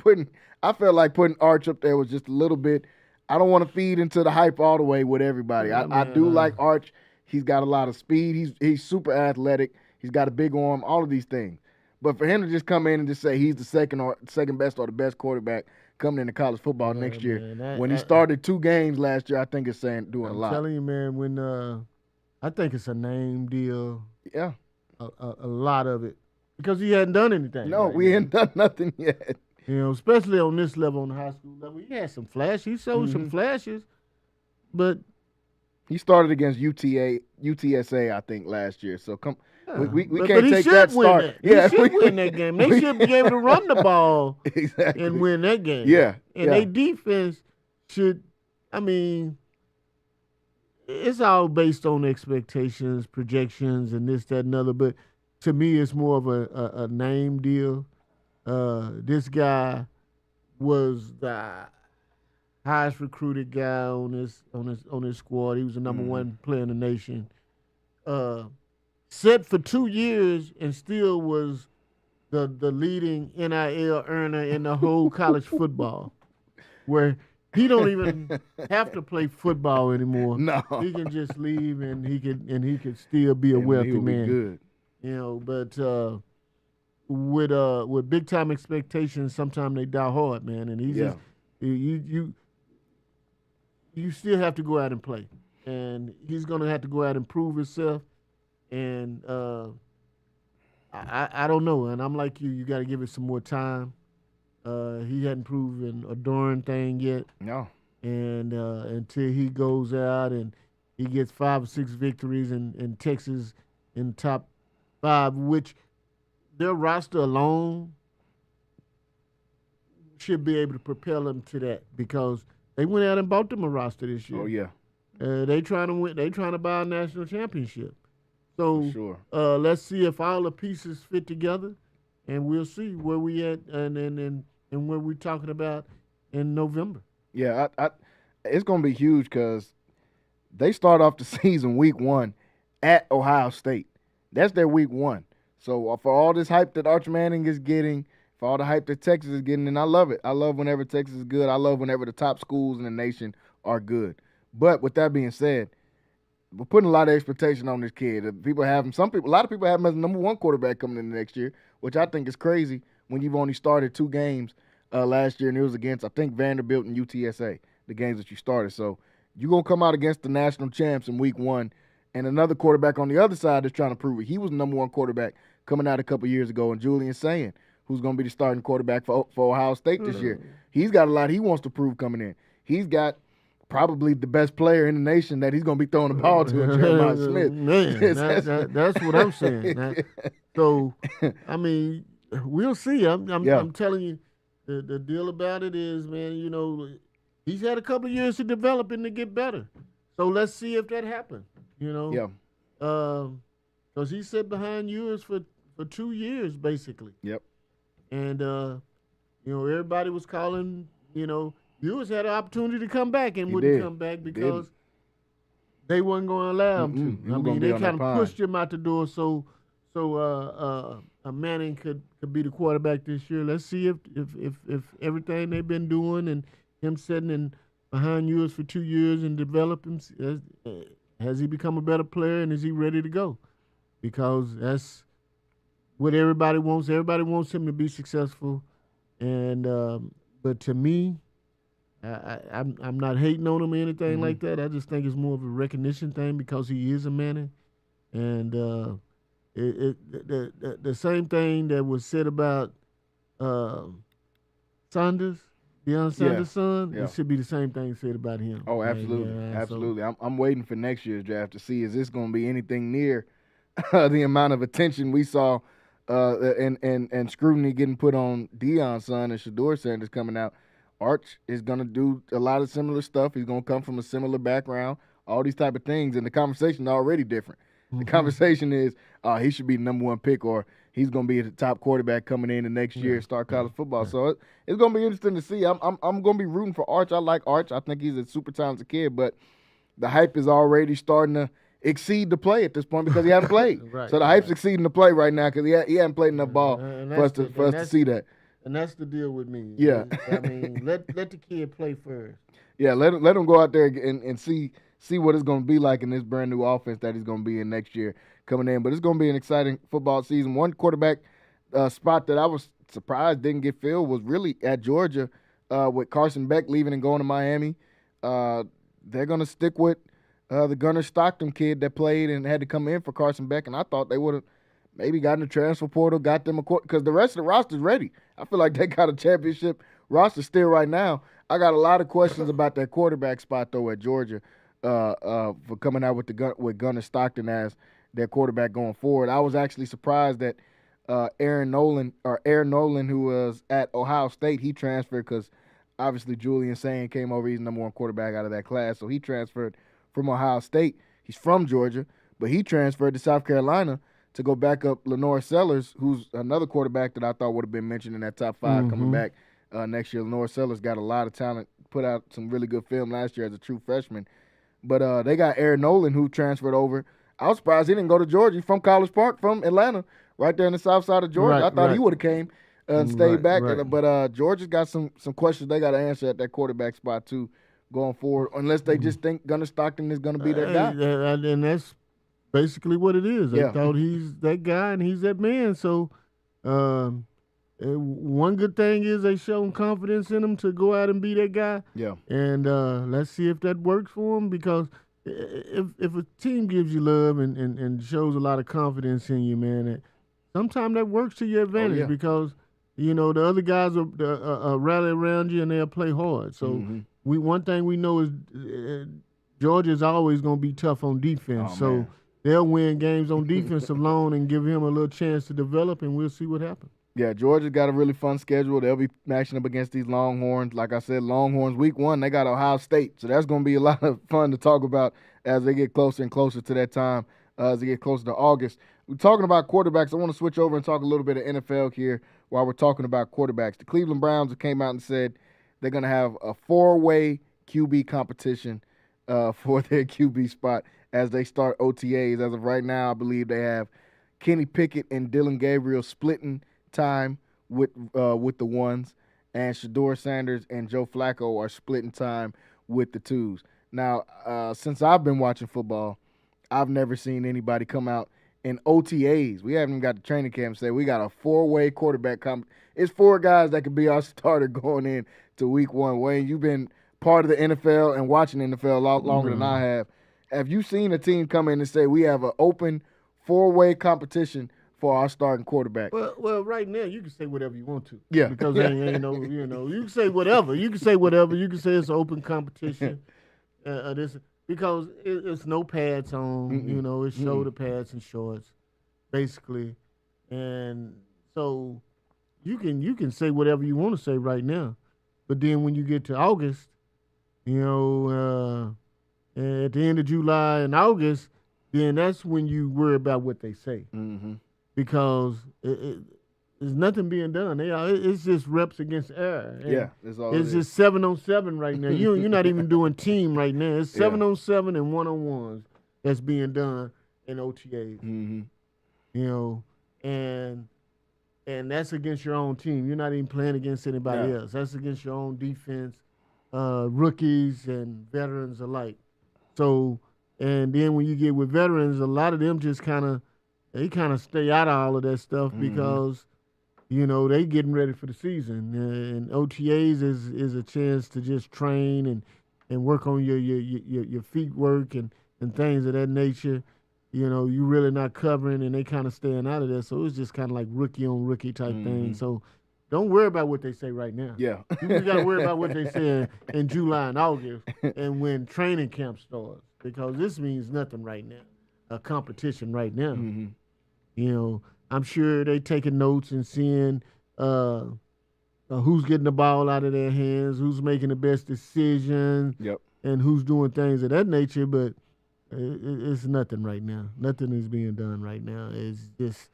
I felt like putting Arch up there was just a little bit. I don't want to feed into the hype all the way with everybody. I do like Arch. He's got a lot of speed. He's super athletic. He's got a big arm, all of these things. But for him to just come in and just say he's the second best or the best quarterback coming into college football next year, when he started 2 games last year, I think it's doing a lot. I'm telling you, man, when I think it's a name deal. Yeah. A lot of it. Because he hadn't done anything. No, we hadn't done nothing yet. You know, especially on this level, on the high school level. He had some flashes. He showed some flashes. But he started against UTSA, I think, last year. So we can't take that start. He should win that game. They should be able to run the ball and win that game. Yeah. And their defense should, I mean, it's all based on expectations, projections, and this, that, and other. But to me, it's more of a name deal. This guy was the highest recruited guy on his squad. He was the number 1 player in the nation. Set for 2 years and still was the leading NIL earner in the whole college football, where he don't even have to play football anymore. No, he can just leave and he could still be a wealthy man. Good. You know, but with big time expectations, sometimes they die hard, man. And he's just you still have to go out and play, and he's gonna have to go out and prove himself. And I don't know. And I'm like you got to give it some more time. He hadn't proven a darn thing yet. No. And until he goes out and he gets 5 or 6 victories in Texas in the top 5, which their roster alone should be able to propel them to that, because they went out and bought them a roster this year. Oh yeah. They trying to win. They trying to buy a national championship. So For sure. let's see if all the pieces fit together, and we'll see where we at and where we're talking about in November. Yeah, it's going to be huge because they start off the season week 1 at Ohio State. That's their week 1. So for all this hype that Arch Manning is getting, for all the hype that Texas is getting, and I love it. I love whenever Texas is good. I love whenever the top schools in the nation are good. But with that being said, we're putting a lot of expectation on this kid. A lot of people have him as the number 1 quarterback coming in the next year, which I think is crazy when you've only started 2 games last year, and it was against, I think, Vanderbilt and UTSA, the games that you started. So you're going to come out against the national champs in week 1, and another quarterback on the other side is trying to prove it. He was the number 1 quarterback coming out a couple years ago, and Julian Sayin, who's going to be the starting quarterback for Ohio State this year. He's got a lot he wants to prove coming in. He's got probably the best player in the nation that he's going to be throwing the ball to, Jeremiah Smith. Man, that's what I'm saying. So, I mean, we'll see. I'm telling you, the deal about it is, man, you know, he's had a couple of years to develop and to get better. So let's see if that happens, you know. Yeah. Because he sat behind yours for 2 years, basically. Yep. And, you know, everybody was calling, you know, Ewers had an opportunity to come back and wouldn't come back because they wasn't going to allow him to. I mean, they kind of pushed him out the door so Manning could be the quarterback this year. Let's see if everything they've been doing and him sitting in behind Ewers for 2 years and developing, has he become a better player and is he ready to go? Because that's what everybody wants. Everybody wants him to be successful. And but to me, I'm not hating on him or anything like that. I just think it's more of a recognition thing because he is a Manning. And the same thing that was said about Sanders, Deion Sanders' son, it should be the same thing said about him. Oh, absolutely. Absolutely. So, I'm waiting for next year's draft to see, is this going to be anything near the amount of attention we saw and scrutiny getting put on Deion's son and Shedeur Sanders coming out. Arch is going to do a lot of similar stuff. He's going to come from a similar background, all these type of things, and the conversation is already different. The conversation is he should be the number 1 pick, or he's going to be the top quarterback coming in the next year and start college football. So it's going to be interesting to see. I'm going to be rooting for Arch. I like Arch. I think he's a super talented kid, but the hype is already starting to exceed the play at this point because he hasn't played. So the hype's exceeding the play right now because he hasn't played enough ball for us to see that. And that's the deal with me. Yeah. I mean, let the kid play first. Yeah, let him go out there and see what it's going to be like in this brand new offense that he's going to be in next year coming in. But it's going to be an exciting football season. One quarterback spot that I was surprised didn't get filled was really at Georgia with Carson Beck leaving and going to Miami. They're going to stick with the Gunnar Stockton kid that played and had to come in for Carson Beck, and I thought they would have maybe gotten the transfer portal, got them a quarter, because the rest of the roster's ready. I feel like they got a championship roster still right now. I got a lot of questions about that quarterback spot, though, at Georgia for coming out with Gunnar Stockton as their quarterback going forward. I was actually surprised that Aaron Nolan, who was at Ohio State, he transferred because obviously Julian Sayin came over. He's the number 1 quarterback out of that class, so he transferred from Ohio State. He's from Georgia, but he transferred to South Carolina to go back up Lenore Sellers, who's another quarterback that I thought would have been mentioned in that top 5 coming back next year. Lenore Sellers got a lot of talent, put out some really good film last year as a true freshman. But they got Aaron Nolan, who transferred over. I was surprised he didn't go to Georgia. He's from College Park, from Atlanta, right there in the south side of Georgia. I thought he would have came and stayed back. But Georgia's got some questions they got to answer at that quarterback spot, too, going forward, unless they just think Gunnar Stockton is going to be their guy. And that's basically what it is. I thought he's that guy and he's that man. So one good thing is they shown confidence in him to go out and be that guy. Yeah. And let's see if that works for him, because if a team gives you love and shows a lot of confidence in you, man, sometimes that works to your advantage because the other guys are rally around you and they'll play hard. So one thing we know is Georgia's always going to be tough on defense. So they'll win games on defensive alone and give him a little chance to develop, and we'll see what happens. Yeah, Georgia's got a really fun schedule. They'll be matching up against these Longhorns. Like I said, Longhorns week 1, they got Ohio State. So that's going to be a lot of fun to talk about as they get closer and closer to that time, as they get closer to August. We're talking about quarterbacks. I want to switch over and talk a little bit of NFL here while we're talking about quarterbacks. The Cleveland Browns came out and said they're going to have a 4-way QB competition for their QB spot as they start OTAs. As of right now, I believe they have Kenny Pickett and Dylan Gabriel splitting time with the ones, and Shedeur Sanders and Joe Flacco are splitting time with the twos. Now, since I've been watching football, I've never seen anybody come out in OTAs. We haven't got the training camp say we got a 4-way quarterback It's 4 guys that could be our starter going in to week 1. Wayne, you've been part of the NFL and watching the NFL a lot longer than I have. Have you seen a team come in and say we have an open 4-way competition for our starting quarterback? Well, right now you can say whatever you want to. Yeah, because ain't you can say whatever. You can say whatever. You can say it's an open competition. Because it's no pads on. It's shoulder pads and shorts, basically, and so you can say whatever you want to say right now, but then when you get to August, at the end of July and August, then that's when you worry about what they say. Because there's nothing being done. It's just reps against error. And that's all. It's just 7-on-7 right now. You're not even doing team right now. It's 7-on-7 and 1-on-1s that's being done in OTAs. And that's against your own team. You're not even playing against anybody else. That's against your own defense, rookies and veterans alike. So, and then when you get with veterans, a lot of them just kind of stay out of all of that stuff because, they getting ready for the season. And OTAs is a chance to just train and work on your feet work and things of that nature. You really not covering, and they kind of staying out of there. So it's just kind of like rookie on rookie type thing. So don't worry about what they say right now. Yeah. You got to worry about what they say in July and August and when training camp starts, because this means nothing right now, a competition right now. I'm sure they taking notes and seeing who's getting the ball out of their hands, who's making the best decisions, and who's doing things of that nature. But it's nothing right now. Nothing is being done right now. It's just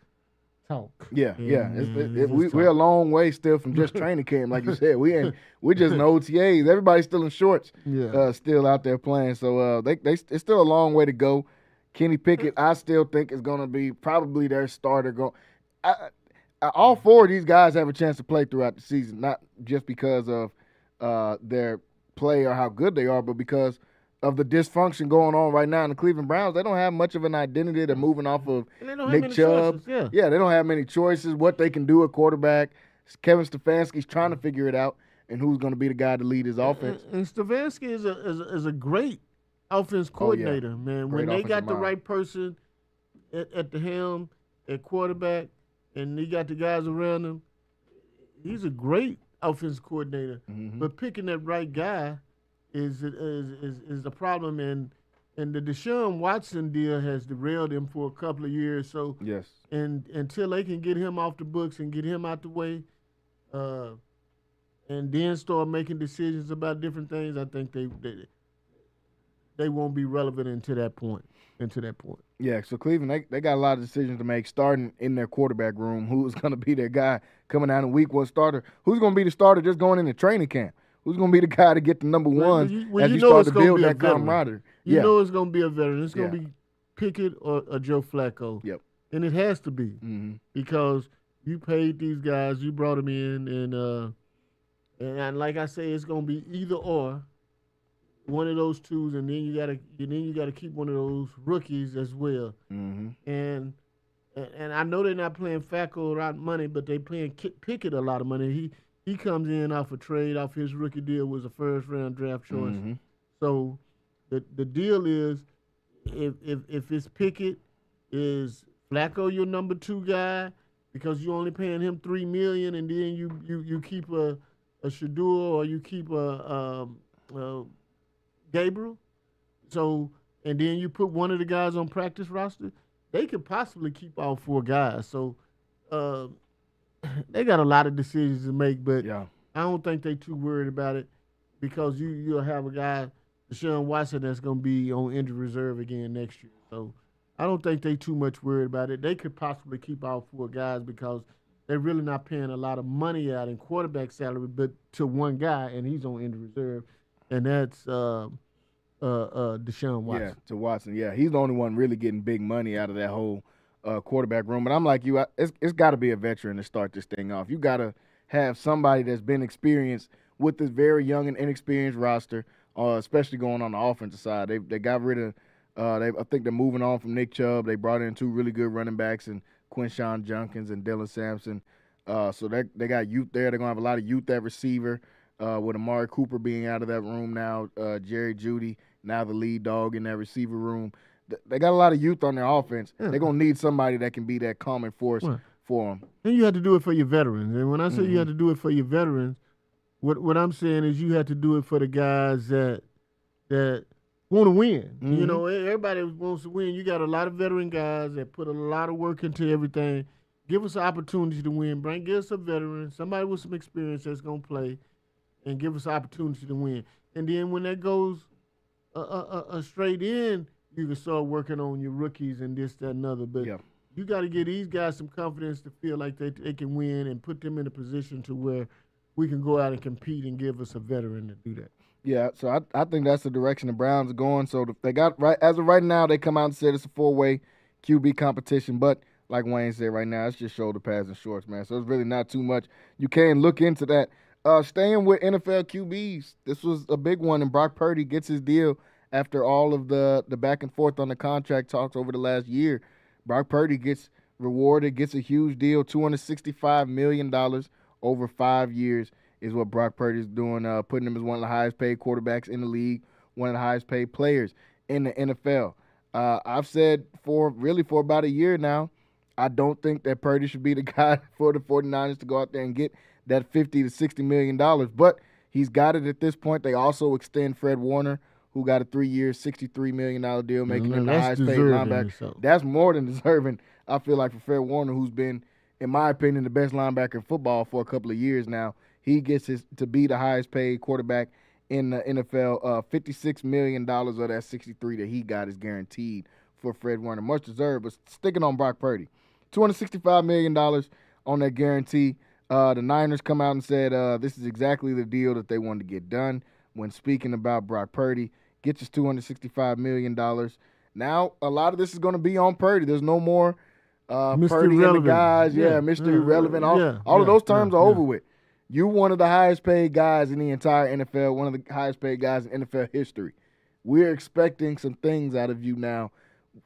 talk. We're a long way still from just training camp, like you said. We're just in OTAs. Everybody's still in shorts, still out there playing. So it's still a long way to go. Kenny Pickett, I still think is going to be probably their starter. All 4 of these guys have a chance to play throughout the season, not just because of their play or how good they are, but because of the dysfunction going on right now in the Cleveland Browns. They don't have much of an identity. They're moving off of Nick Chubb. They don't have many choices, what they can do at quarterback. Kevin Stefanski's trying to figure it out, and who's going to be the guy to lead his offense. And Stefanski is a great offense coordinator, man. When they got the right person at the helm, at quarterback, and he got the guys around him, he's a great offense coordinator. But picking that right guy is the problem, and the Deshaun Watson deal has derailed him for a couple of years. So and until they can get him off the books and get him out the way, and then start making decisions about different things, I think they won't be relevant into that point. Yeah, so Cleveland, they got a lot of decisions to make starting in their quarterback room. Who's going to be their guy coming out in week 1 starter? Who's going to be the starter just going into training camp? Who's going to be the guy to get the number 1 as you start to build that camaraderie? You know it's going to be a veteran. It's going to be Pickett or Joe Flacco. And it has to be because you paid these guys, you brought them in, and like I say, it's going to be either or. One of those twos, and then you gotta keep one of those rookies as well. And I know they're not playing Flacco a lot of money, but they paying Pickett a lot of money. He comes in off a trade, off his rookie deal was a 1st-round draft choice. So the deal is if it's Pickett, is Flacco your number 2 guy because you only paying him $3 million, and then you keep a Shador or you keep a Gabriel. So and then you put one of the guys on practice roster, they could possibly keep all 4 guys. So they got a lot of decisions to make, but I don't think they too worried about it because you'll have a guy, Deshaun Watson, that's going to be on injured reserve again next year. So I don't think they too much worried about it. They could possibly keep all 4 guys because they're really not paying a lot of money out in quarterback salary, but to one guy, and he's on injured reserve, and that's Deshaun Watson. Yeah, to Watson. Yeah, he's the only one really getting big money out of that whole quarterback room. But I'm like you, it's got to be a veteran to start this thing off. You got to have somebody that's been experienced with this very young and inexperienced roster, especially going on the offensive side. They got rid of I think they're moving on from Nick Chubb. They brought in 2 really good running backs and Quinshon Judkins and Dylan Sampson. So they got youth there. They're going to have a lot of youth at receiver with Amari Cooper being out of that room now, Jerry Jeudy now the lead dog in that receiver room. They got a lot of youth on their offense. Yeah. They're going to need somebody that can be that calming force for them. And you have to do it for your veterans. And when I say you have to do it for your veterans, what I'm saying is you have to do it for the guys that want to win. You know, everybody wants to win. You got a lot of veteran guys that put a lot of work into everything. Give us an opportunity to win. Give us a veteran, somebody with some experience that's going to play, and give us an opportunity to win. And then when that goes straight in, you can start working on your rookies and this, that, and other. But you got to give these guys some confidence to feel like they can win and put them in a position to where we can go out and compete and give us a veteran to do that. Yeah, so I think that's the direction the Browns are going. So they got as of right now, they come out and said it's a 4-way QB competition. But like Wayne said, right now it's just shoulder pads and shorts, man. So it's really not too much. You can look into that. Staying with NFL QBs, this was a big one, and Brock Purdy gets his deal after all of the back and forth on the contract talks over the last year. Brock Purdy gets rewarded, gets a huge deal, $265 million over 5 years is what Brock Purdy is doing, putting him as one of the highest paid quarterbacks in the league, one of the highest paid players in the NFL. I've said for about a year now, I don't think that Purdy should be the guy for the 49ers to go out there and get that $50 to $60 million, but he's got it at this point. They also extend Fred Warner, who got a 3-year, $63 million deal, making him the highest paid linebacker. So. That's more than deserving, I feel like, for Fred Warner, who's been, in my opinion, the best linebacker in football for a couple of years now. He gets to be the highest paid quarterback in the NFL. $56 million of that 63 that he got is guaranteed for Fred Warner. Much deserved, but sticking on Brock Purdy. $265 million on that guarantee. The Niners come out and said this is exactly the deal that they wanted to get done when speaking about Brock Purdy. Gets us $265 million. Now, a lot of this is going to be on Purdy. There's no more Purdy and the guys. Mr. Irrelevant. All of those terms are over with. You're one of the highest paid guys in the entire NFL, one of the highest paid guys in NFL history. We're expecting some things out of you now,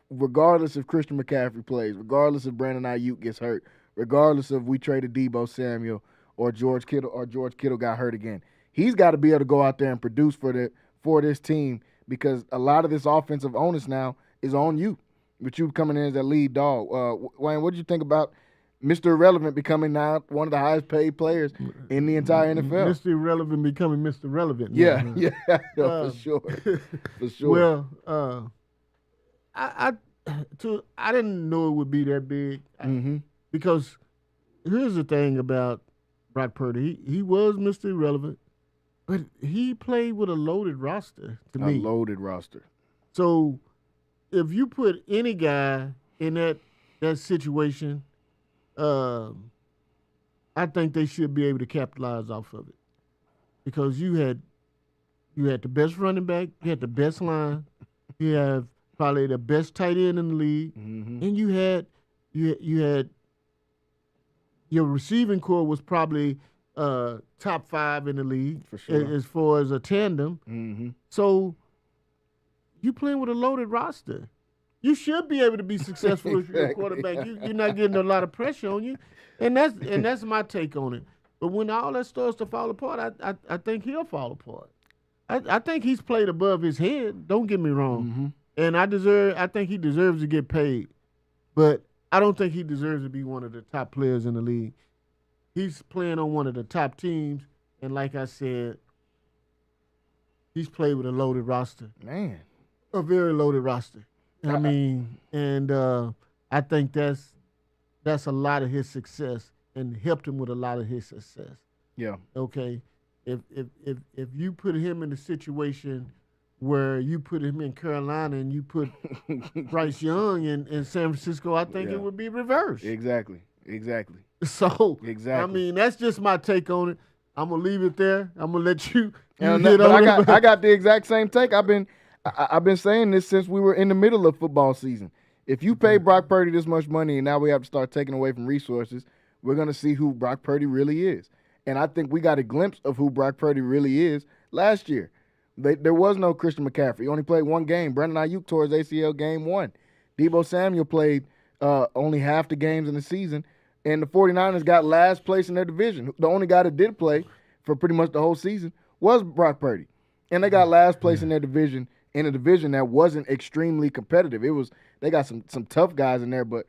regardless if Christian McCaffrey plays, regardless if Brandon Ayuk gets hurt, regardless if we traded Deebo Samuel or George Kittle got hurt again. He's got to be able to go out there and produce for this team because a lot of this offensive onus now is on you, with you coming in as that lead dog. Wayne, what did you think about Mr. Irrelevant becoming now one of the highest paid players in the entire NFL? Mr. Irrelevant becoming Mr. Relevant. Yeah, for sure. For sure. Well, I didn't know it would be that big because here's the thing about Brock Purdy. He was Mr. Irrelevant, but he played with a loaded roster to me. A loaded roster. So if you put any guy in that situation, I think they should be able to capitalize off of it because you had the best running back, you had the best line, you have probably the best tight end in the league, and you had your receiving core was probably top 5 in the league for sure as far as a tandem. So you playing with a loaded roster. You should be able to be successful if you're a quarterback. You're not getting a lot of pressure on you, and that's my take on it. But when all that starts to fall apart, I think he'll fall apart. I think he's played above his head. Don't get me wrong. Mm-hmm. And I think he deserves to get paid. But I don't think he deserves to be one of the top players in the league. He's playing on one of the top teams. And like I said, he's played with a loaded roster. Man. A very loaded roster. I mean, and I think that's a lot of his success and helped him with a lot of his success. Yeah. Okay. If you put him in a situation where you put him in Carolina and you put Bryce Young in San Francisco, I think it would be reversed. Exactly. So, Exactly. I mean, that's just my take on it. I'm gonna leave it there. I'm gonna let you But hit on it. I got the exact same take. I've been saying this since we were in the middle of football season. If you pay Brock Purdy this much money and now we have to start taking away from resources, we're gonna see who Brock Purdy really is. And I think we got a glimpse of who Brock Purdy really is last year. There was no Christian McCaffrey. He only played one game. Brandon Ayuk tore his ACL game 1. Deebo Samuel played only half the games in the season. And the 49ers got last place in their division. The only guy that did play for pretty much the whole season was Brock Purdy. And they got last place in their division, in a division that wasn't extremely competitive. They got some tough guys in there, but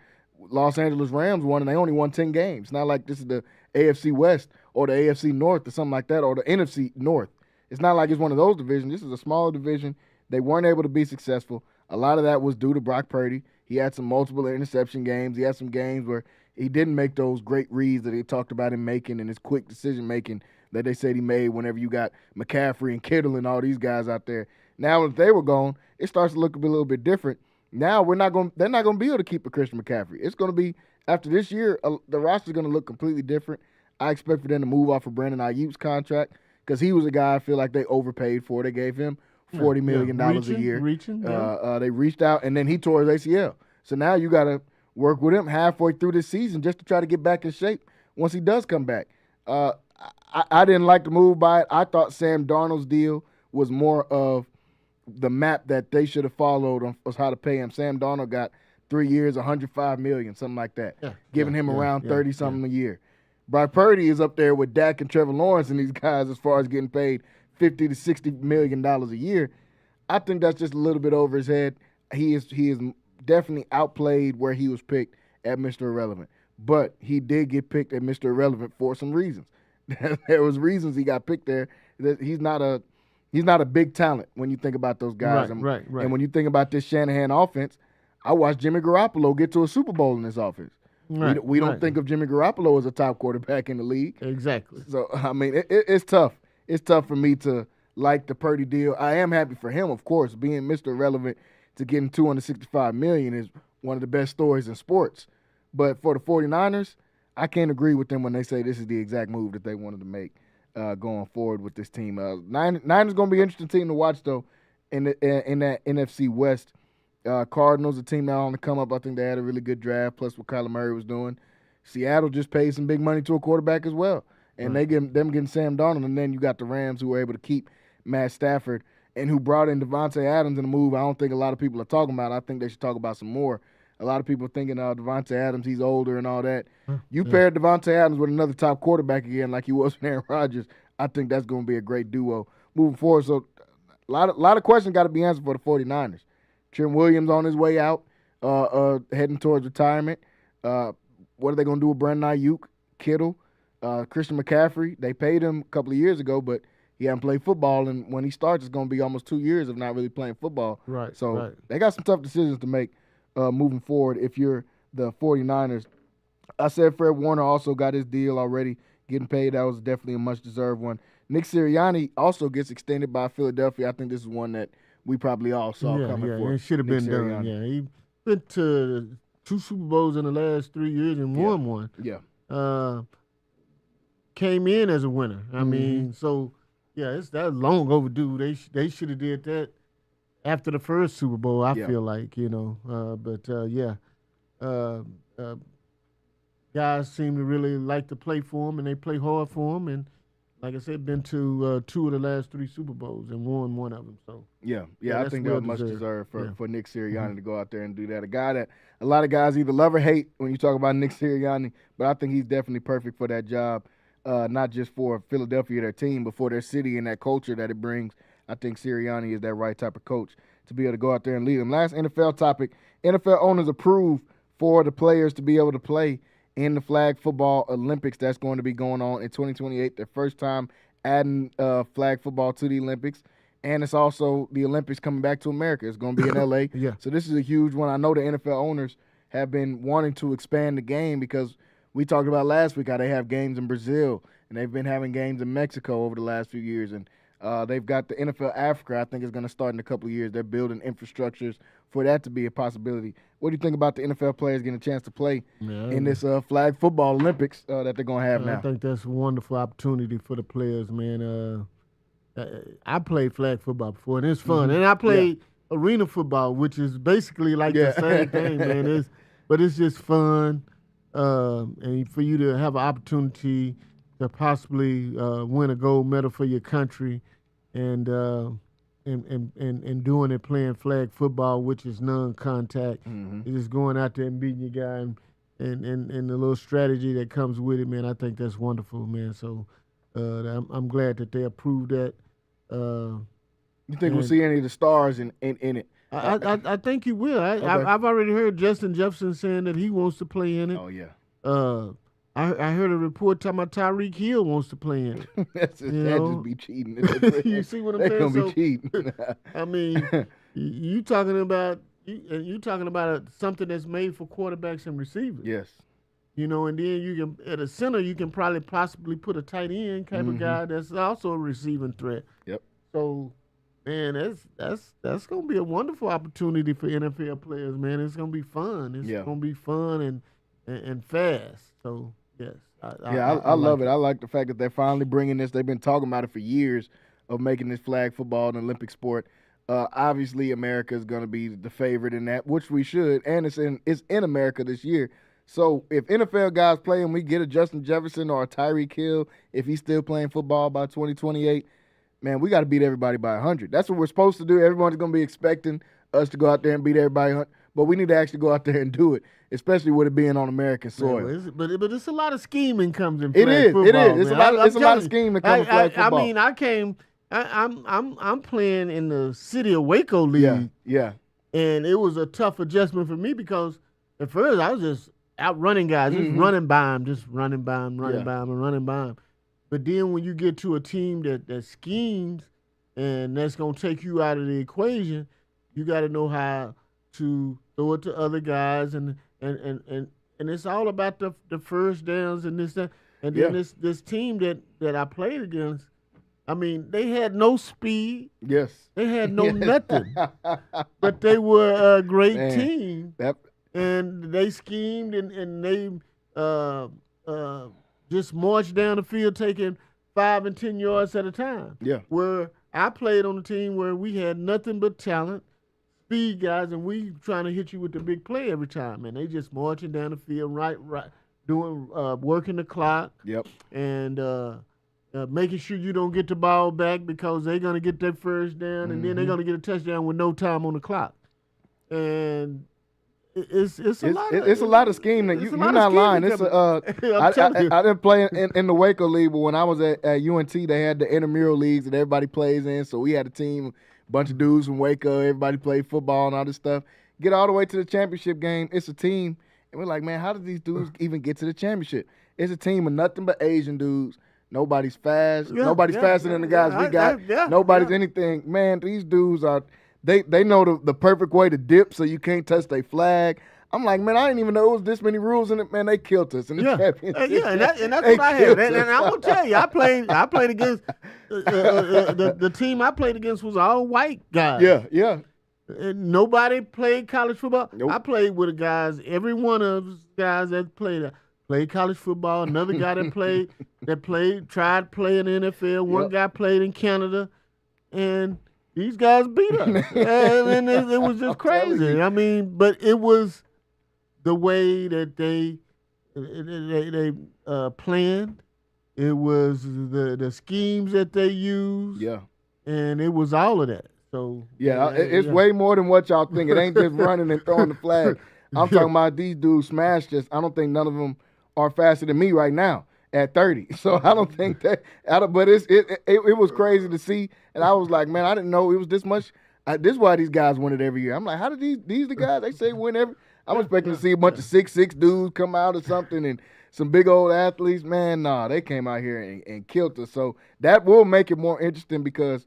Los Angeles Rams won, and they only won 10 games. It's not like this is the AFC West or the AFC North or something like that, or the NFC North. It's not like it's one of those divisions. This is a smaller division. They weren't able to be successful. A lot of that was due to Brock Purdy. He had some multiple interception games. He had some games where he didn't make those great reads that they talked about him making and his quick decision-making that they said he made whenever you got McCaffrey and Kittle and all these guys out there. Now, if they were gone, it starts to look a little bit different. Now they're not going to be able to keep a Christian McCaffrey. It's going to be, after this year, the roster's going to look completely different. I expect for them to move off of Brandon Ayuk's contract because he was a guy I feel like they overpaid for. They gave him $40 million a year. They reached out, and then he tore his ACL. So now you got to work with him halfway through this season just to try to get back in shape once he does come back. I didn't like the move by it. I thought Sam Darnold's deal was more of the map that they should have followed on how to pay him. Sam Darnold got 3 years, $105 million, something like that, giving him around 30-something a year. Brock Purdy is up there with Dak and Trevor Lawrence and these guys as far as getting paid $50 to $60 million a year. I think that's just a little bit over his head. He is definitely outplayed where he was picked at Mr. Irrelevant. But he did get picked at Mr. Irrelevant for some reasons. There was reasons he got picked there. That he's not a big talent when you think about those guys. Right. And when you think about this Shanahan offense, I watched Jimmy Garoppolo get to a Super Bowl in this offense. We don't think of Jimmy Garoppolo as a top quarterback in the league. Exactly. So, I mean, it's tough. It's tough for me to like the Purdy deal. I am happy for him, of course. Being Mr. Irrelevant to getting $265 million is one of the best stories in sports. But for the 49ers, I can't agree with them when they say this is the exact move that they wanted to make going forward with this team. Niners going to be an interesting team to watch, though, in that NFC West. Cardinals, a team now on the come up. I think they had a really good draft, plus what Kyler Murray was doing. Seattle just paid some big money to a quarterback as well. And they getting Sam Darnold, and then you got the Rams who were able to keep Matt Stafford and who brought in Devontae Adams in a move I don't think a lot of people are talking about. I think they should talk about some more. A lot of people thinking Devontae Adams, he's older and all that. You paired Devontae Adams with another top quarterback again like he was with Aaron Rodgers. I think that's going to be a great duo moving forward. So a lot of questions got to be answered for the 49ers. Trent Williams on his way out, heading towards retirement. What are they going to do with Brandon Ayuk, Kittle, Christian McCaffrey? They paid him a couple of years ago, but he hasn't played football, and when he starts, it's going to be almost 2 years of not really playing football. Right. So they got some tough decisions to make moving forward if you're the 49ers. I said Fred Warner also got his deal already, getting paid. That was definitely a much-deserved one. Nick Sirianni also gets extended by Philadelphia. I think this is one that we probably all saw coming for. It should have been Sirianni. done. Yeah, he went to 2 Super Bowls in the last 3 years and won one. Yeah. Came in as a winner. I mean, so that's long overdue. They should have did that after the first Super Bowl. I feel like guys seem to really like to play for him, and they play hard for him. And like I said, been to 2 of the last 3 Super Bowls and won one of them. So I think that was much deserved for Nick Sirianni to go out there and do that. A guy that a lot of guys either love or hate when you talk about Nick Sirianni, but I think he's definitely perfect for that job, not just for Philadelphia, their team, but for their city and that culture that it brings I think Sirianni is that right type of coach to be able to go out there and lead them. Last NFL topic, NFL owners approved for the players to be able to play in the flag football Olympics that's going to be going on in 2028, their first time adding flag football to the Olympics. And it's also the Olympics coming back to America. It's going to be in L.A. Yeah. So this is a huge one. I know the NFL owners have been wanting to expand the game because we talked about last week how they have games in Brazil, and they've been having games in Mexico over the last few years. And they've got the NFL Africa, I think, is going to start in a couple of years. They're building infrastructures for that to be a possibility. What do you think about the NFL players getting a chance to play in this flag football Olympics that they're going to have now? I think that's a wonderful opportunity for the players, man. I played flag football before, and it's fun. And I played arena football, which is basically like the same thing, man. But it's just fun, and for you to have an opportunity to possibly win a gold medal for your country, and doing it playing flag football, which is non-contact. It's just going out there and beating your guy, and the little strategy that comes with it, man. I think that's wonderful, man. So I'm glad that they approved that. You think we'll see any of the stars in it? I think you will. I've already heard Justin Jefferson saying that he wants to play in it. Oh, yeah. I heard a report talking about Tyreek Hill wants to play in it. That'd just be cheating. You see what I'm They're saying? going to be cheating. I mean, you talking about something that's made for quarterbacks and receivers. Yes. You know, and then you can at a center you can probably possibly put a tight end type of guy that's also a receiving threat. Yep. So, man, that's gonna be a wonderful opportunity for NFL players, man. It's gonna be fun. It's gonna be fun and fast. So yes. I love it. I like the fact that they're finally bringing this. They've been talking about it for years of making this flag football an Olympic sport. Obviously, America is going to be the favorite in that, which we should, and it's in America this year. So if NFL guys play and we get a Justin Jefferson or a Tyreek Hill, if he's still playing football by 2028, man, we got to beat everybody by 100. That's what we're supposed to do. Everyone's going to be expecting us to go out there and beat everybody, but we need to actually go out there and do it, especially with it being on American soil. Yeah, but it's a lot of scheming comes in flag football. It is. Man. It's a lot of scheming that comes in flag football. I mean, I'm playing in the City of Waco League. Yeah. And it was a tough adjustment for me because at first I was just outrunning guys, just running by them. But then when you get to a team that schemes and that's going to take you out of the equation, you got to know how to throw it to other guys, and it's all about the first downs and this, that. And then this team that I played against, I mean, they had no speed. Yes. They had no nothing. But they were a great team. Yep. And they schemed and they just marched down the field taking 5 and 10 yards at a time. Yeah. Where I played on a team where we had nothing but talent, speed guys, and we trying to hit you with the big play every time. And they just marching down the field, right, doing working the clock. Yep. And making sure you don't get the ball back because they're gonna get their first down, and then they're gonna get a touchdown with no time on the clock. And it's a lot of scheme that you're not lying. It's I didn't play in the Waco League, but when I was at UNT, they had the intramural leagues that everybody plays in. So we had a team, a bunch of dudes from Waco. Everybody played football and all this stuff. Get all the way to the championship game. It's a team, and we're like, man, how did these dudes even get to the championship? It's a team of nothing but Asian dudes. Nobody's fast. Nobody's faster than the guys we got. Nobody's anything. Man, these dudes are. They know the perfect way to dip so you can't touch their flag. I'm like, man, I didn't even know it was this many rules in it. Man, they killed us in the championship. And that's what I had. And I'm gonna tell you, I played against the team I played against was all white guys. Yeah. And nobody played college football. Nope. I played with the guys. Every one of those guys that played college football. Another guy that tried playing in the NFL. One guy played in Canada, and these guys beat us. And it was just crazy. I mean, but it was the way that they planned. It was the schemes that they used. Yeah. And it was all of that. So it's way more than what y'all think. It ain't just running and throwing the flag. I'm talking about these dudes smashed us. I don't think none of them are faster than me right now. at 30. So I don't think that. But it was crazy to see, and I was like, man, I didn't know it was this much. This is why these guys win it every year. I'm like, how did these the guys they say win every? I'm expecting to see a bunch of 6'6" dudes come out or something, and some big old athletes. Man, nah, they came out here and killed us. So that will make it more interesting because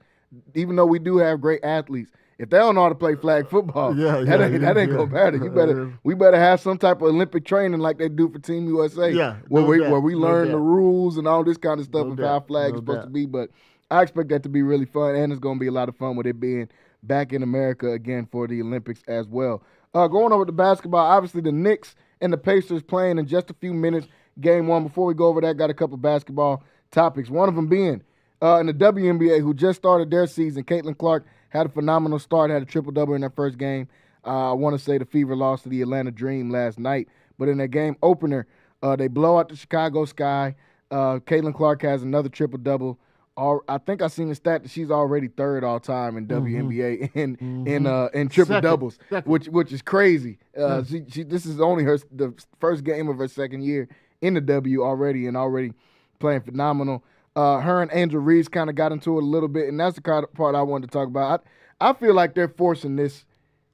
even though we do have great athletes, if they don't know how to play flag football, that ain't gonna matter. We better have some type of Olympic training like they do for Team USA, where we learn the rules and all this kind of stuff of how flag is supposed to be. But I expect that to be really fun, and it's gonna be a lot of fun with it being back in America again for the Olympics as well. Going over to basketball, obviously the Knicks and the Pacers playing in just a few minutes. Game one. Before we go over that, got a couple basketball topics. One of them being in the WNBA, who just started their season. Caitlin Clark had a phenomenal start, had a triple-double in their first game. I want to say the Fever lost to the Atlanta Dream last night. But in their game opener, they blow out the Chicago Sky. Caitlin Clark has another triple-double. I think I seen the stat that she's already third all time in WNBA in triple doubles, which is crazy. This is only the first game of her second year in the W already, and already playing phenomenal. Her and Angel Reese kind of got into it a little bit, and that's the kind of part I wanted to talk about. I feel like they're forcing this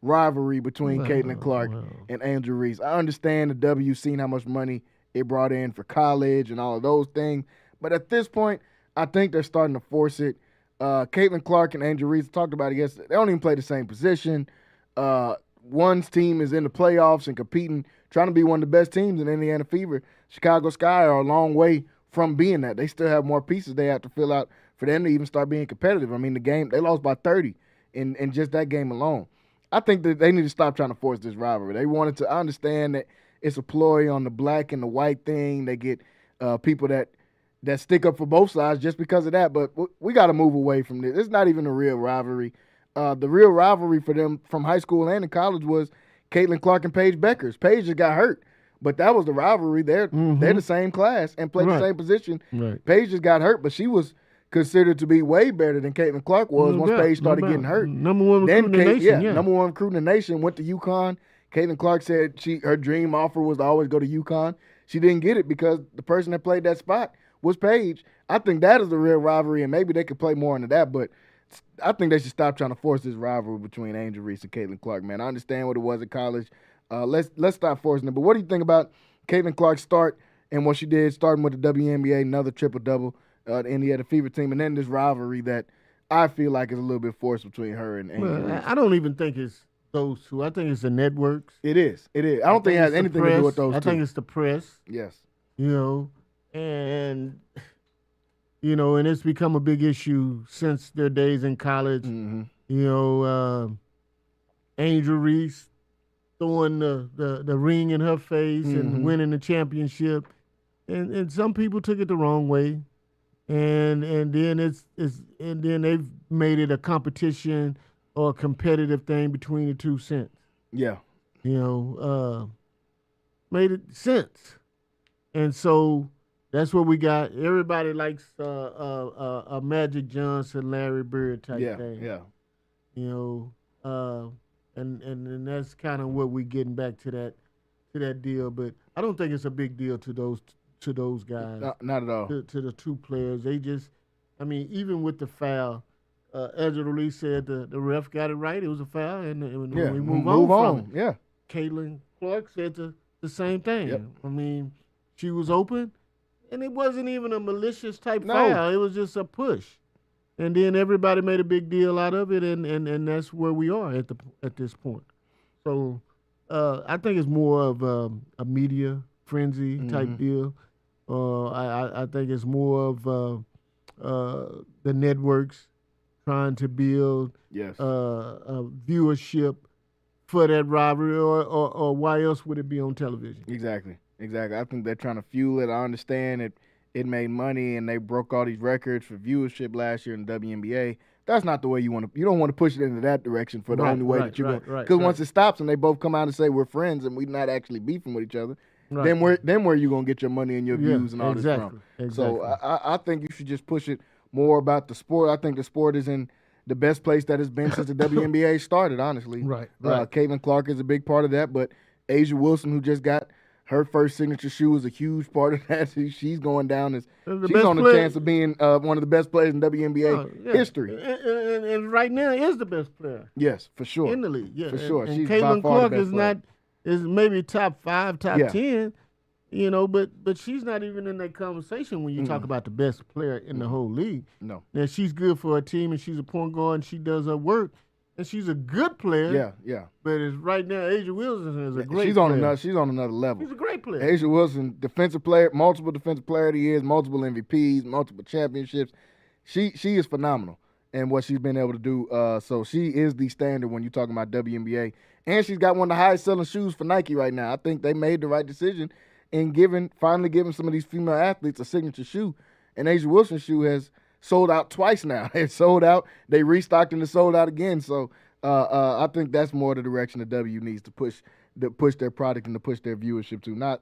rivalry between Caitlin Clark and Angel Reese. I understand the W seen how much money it brought in for college and all of those things, but at this point, I think they're starting to force it. Caitlin Clark and Angel Reese talked about it yesterday. They don't even play the same position. One's team is in the playoffs and competing, trying to be one of the best teams in Indiana Fever. Chicago Sky are a long way from being that. They still have more pieces they have to fill out for them to even start being competitive. I mean, the game, they lost by 30 in just that game alone. I think that they need to stop trying to force this rivalry. They wanted to – I understand that it's a ploy on the black and the white thing. They get people that stick up for both sides just because of that. But we got to move away from this. It's not even a real rivalry. The real rivalry for them from high school and in college was Caitlin Clark and Paige Beckers. Paige just got hurt, but that was the rivalry. They're the same class and play the same position. Right. Paige just got hurt, but she was considered to be way better than Caitlin Clark was once Paige started getting hurt. Number one recruit in the nation. Number one recruit in the nation, went to UConn. Caitlin Clark said her dream offer was to always go to UConn. She didn't get it because the person that played that spot was Paige. I think that is the real rivalry, and maybe they could play more into that, but I think they should stop trying to force this rivalry between Angel Reese and Caitlin Clark, man. I understand what it was at college. Let's stop forcing it. But what do you think about Caitlin Clark's start and what she did, starting with the WNBA, another triple-double, the Indiana Fever team, and then this rivalry that I feel like is a little bit forced between her and Angel Reese? I don't even think it's those two. I think it's the networks. It is. I don't think it has anything to do with those two. I think it's the press. Yes. And it's become a big issue since their days in college. Angel Reese throwing the ring in her face and winning the championship, and some people took it the wrong way, and then then they've made it a competition or a competitive thing between the two since. Yeah. Made it sense, and so. That's what we got. Everybody likes a Magic Johnson, Larry Bird type thing. Yeah. And that's kind of what we're getting back to that deal. But I don't think it's a big deal to those guys. Not at all. To the two players, they just, even with the foul, Ezra Lee said the ref got it right. It was a foul, and we move on from it. Yeah. Caitlin Clark said the same thing. Yep. She was open. And it wasn't even a malicious type foul. It was just a push. And then everybody made a big deal out of it, and that's where we are at this point. So I think it's more of a media frenzy type deal. I think it's more of the networks trying to build viewership for that rivalry, or why else would it be on television? Exactly. I think they're trying to fuel it. I understand it made money and they broke all these records for viewership last year in the WNBA. That's not the way you don't want to push it into that direction for the only way that you're going. Because once it stops and they both come out and say we're friends and we're not actually beefing with each other, then where you going to get your money and your views and all this from? Exactly. So I think you should just push it more about the sport. I think the sport is in the best place that it's been since the WNBA started, honestly. Right. Caitlin Clark is a big part of that, but Asia Wilson, who just got Her first signature shoe is a huge part of that. She's going down as The she's best on the player. chance of being one of the best players in WNBA Oh, yeah. history. And right now is the best player Yes, for sure. in the league. Yeah, For sure. And She's by Caitlin far the Clark best is player. is maybe top 5, top Yeah. 10. But she's not even in that conversation when you talk about the best player in the whole league. No. Now she's good for her team, and she's a point guard, and she does her work, and she's a good player. Yeah. But right now, Asia Wilson is a great She's player. she's on another level. She's a great player. Asia Wilson, defensive player, multiple defensive player of the years, multiple MVPs, multiple championships. She is phenomenal in what she's been able to do. So she is the standard when you're talking about WNBA. And she's got one of the highest selling shoes for Nike right now. I think they made the right decision in finally giving some of these female athletes a signature shoe. And Asia Wilson's shoe has sold out twice now. It's sold out. They restocked and it's sold out again. So I think that's more the direction the W needs to push their product and to push their viewership to, not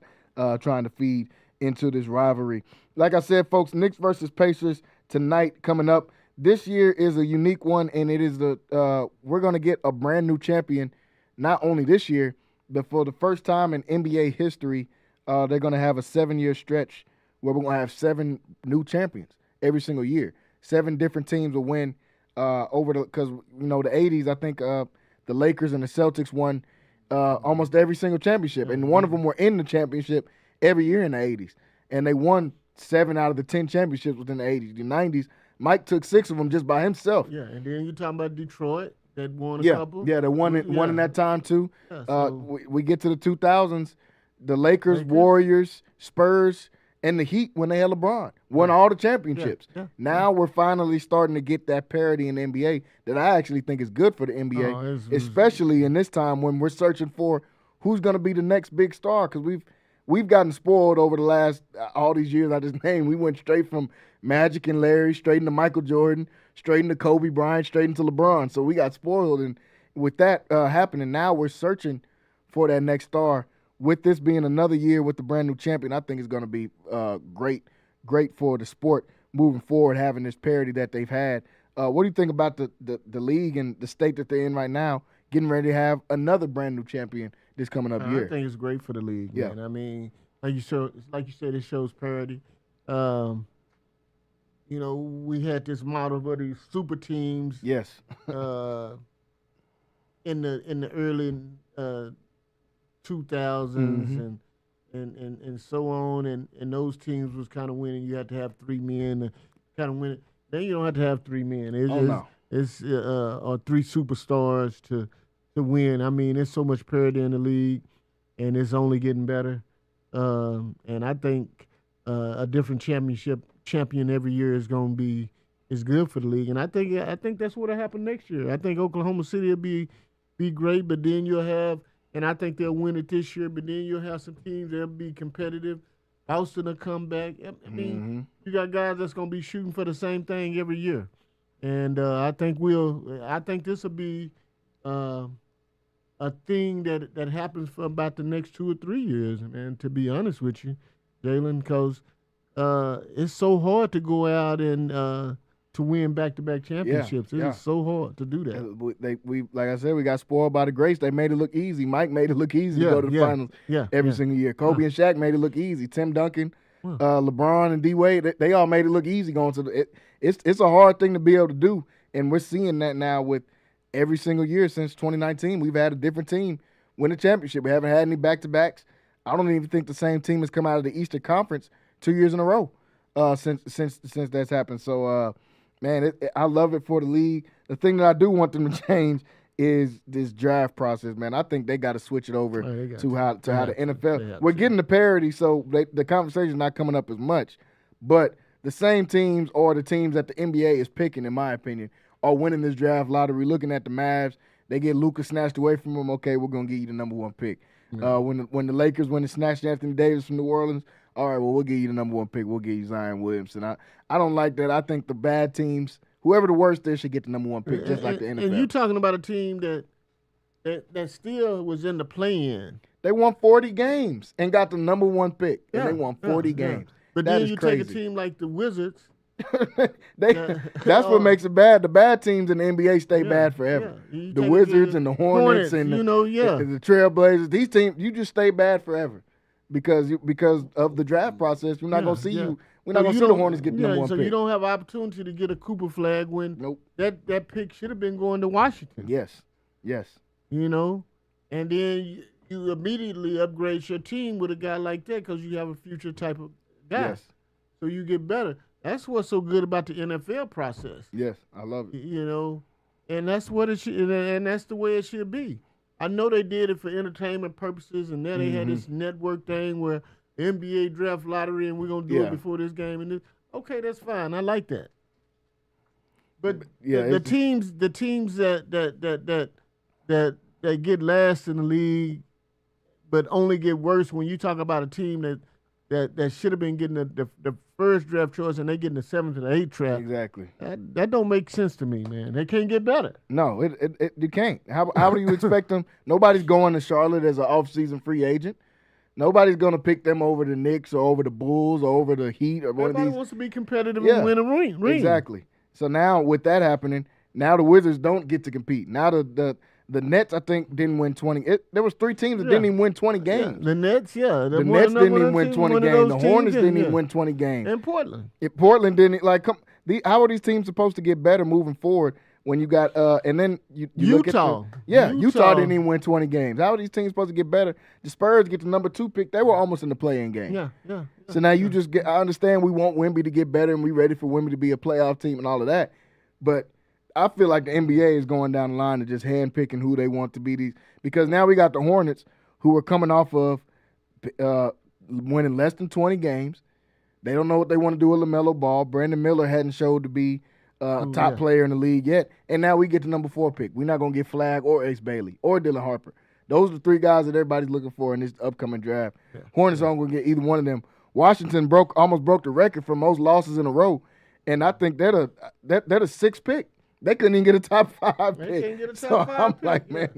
trying to feed into this rivalry. Like I said, folks, Knicks versus Pacers tonight coming up. This year is a unique one, and it is we're going to get a brand new champion, not only this year, but for the first time in NBA history, they're going to have a 7-year stretch where we're going to have 7 new champions every single year. 7 different teams will win because the 80s, I think the Lakers and the Celtics won almost every single championship, and one of them were in the championship every year in the 80s, and they won 7 out of the 10 championships within the 80s. The 90s, Mike took 6 of them just by himself. Yeah, and then you're talking about Detroit that won a couple. Yeah, they won in that time too. Yeah, so we get to the 2000s, the Lakers, Warriors, Spurs, and the Heat when they had LeBron won all the championships. Yeah. Now we're finally starting to get that parity in the NBA that I actually think is good for the NBA, especially in this time when we're searching for who's going to be the next big star, because we've gotten spoiled over the last all these years I just named. We went straight from Magic and Larry, straight into Michael Jordan, straight into Kobe Bryant, straight into LeBron. So we got spoiled, and with that happening, now we're searching for that next star. With this being another year with the brand new champion, I think it's going to be great for the sport moving forward, having this parity that they've had. What do you think about the league and the state that they're in right now, getting ready to have another brand new champion this coming up year? I think it's great for the league. Yeah. Man. I mean, like you said, it shows parity. We had this model of these super teams. Yes. In the early 2000s and so on, and those teams was kind of winning. You had to have 3 men to kind of win it. Then you don't have to have 3 men. It's or 3 superstars to win. I mean, there's so much parity in the league, and it's only getting better. And I think a different champion every year is good for the league. And I think that's what'll happen next year. I think Oklahoma City will be great, but then you'll have. And I think they'll win it this year, but then you'll have some teams that'll be competitive. Boston will come back. I mean, you got guys that's going to be shooting for the same thing every year. And I think this will be a thing that happens for about the next 2 or 3 years, man, to be honest with you, Jalen, because it's so hard to go out and to win back-to-back championships. It's so hard to do that. We like I said, we got spoiled by the grace. They made it look easy. Mike made it look easy to go to the finals every single year. Kobe and Shaq made it look easy. Tim Duncan, LeBron and D Wade, they all made it look easy going to the. It's a hard thing to be able to do, and we're seeing that now with every single year since 2019. We've had a different team win a championship. We haven't had any back-to-backs. I don't even think the same team has come out of the Eastern Conference 2 years in a row since that's happened. So. Man, I love it for the league. The thing that I do want them to change is this draft process, man. I think they got to switch it over to how the NFL. We're getting the parity, so the conversation's not coming up as much. But the same teams or the teams that the NBA is picking, in my opinion, are winning this draft lottery. Looking at the Mavs, they get Luka snatched away from them. Okay, we're gonna give you the number 1 pick. When the Lakers snatched Anthony Davis from New Orleans. All right, well, we'll give you the number 1 pick. We'll give you Zion Williamson. I don't like that. I think the bad teams, whoever the worst is, should get the number 1 pick, just like the NFL. And you talking about a team that still was in the play-in. They won 40 games and got the number 1 pick, and they won 40 games. But that then you crazy. take a team like the Wizards. That's what makes it bad. The bad teams in the NBA stay bad forever. The Wizards and the Hornets and the Trailblazers. These teams, you just stay bad forever. because of the draft process. We're not gonna see you. We're not gonna see the Hornets get the number one so pick. you don't have opportunity to get a Cooper flag when Nope. that pick should have been going to Washington. Yes. You know, and then you immediately upgrade your team with a guy like that because you have a future type of guy. Yes. So you get better. That's what's so good about the NFL process. Yes, I love it. You know, and that's what it should, and that's the way it should be. I know they did it for entertainment purposes, and then they had this network thing where the NBA draft lottery, and we're gonna do it before this game. And okay, that's fine. I like that. But the teams that get last in the league, but only get worse when you talk about a team that should have been getting the first draft choice and they getting the 7th and the 8th draft. Exactly. That don't make sense to me, man. They can't get better. No, you can't. How do you expect them? Nobody's going to Charlotte as an off-season free agent. Nobody's going to pick them over the Knicks or over the Bulls or over the Heat or one of these. Everybody wants to be competitive and win a ring. Exactly. So now with that happening, now the Wizards don't get to compete. Now the Nets, I think, didn't win 20. There was 3 teams that didn't even win 20 games. Yeah. The Nets, The Nets didn't even win 20 games. The Hornets didn't even win 20 games. And Portland. Portland didn't. How are these teams supposed to get better moving forward when you got and then you look at Utah didn't even win 20 games. How are these teams supposed to get better? The Spurs get the number 2 pick. They were almost in the play-in game. Yeah. So now you just get. I understand we want Wemby to get better and we ready for Wemby to be a playoff team and all of that, but I feel like the NBA is going down the line and just handpicking who they want to be these, because now we got the Hornets who are coming off of winning less than 20 games. They don't know what they want to do with LaMelo Ball. Brandon Miller hadn't showed to be a top player in the league yet, and now we get the number 4 pick. We're not going to get Flagg or Ace Bailey or Dylan Harper. Those are the 3 guys that everybody's looking for in this upcoming draft. Hornets aren't going to get either one of them. Washington almost broke the record for most losses in a row, and I think they're the 6th pick. They couldn't even get a top 5 pick. They can't get a top 5 I'm pick. like, man,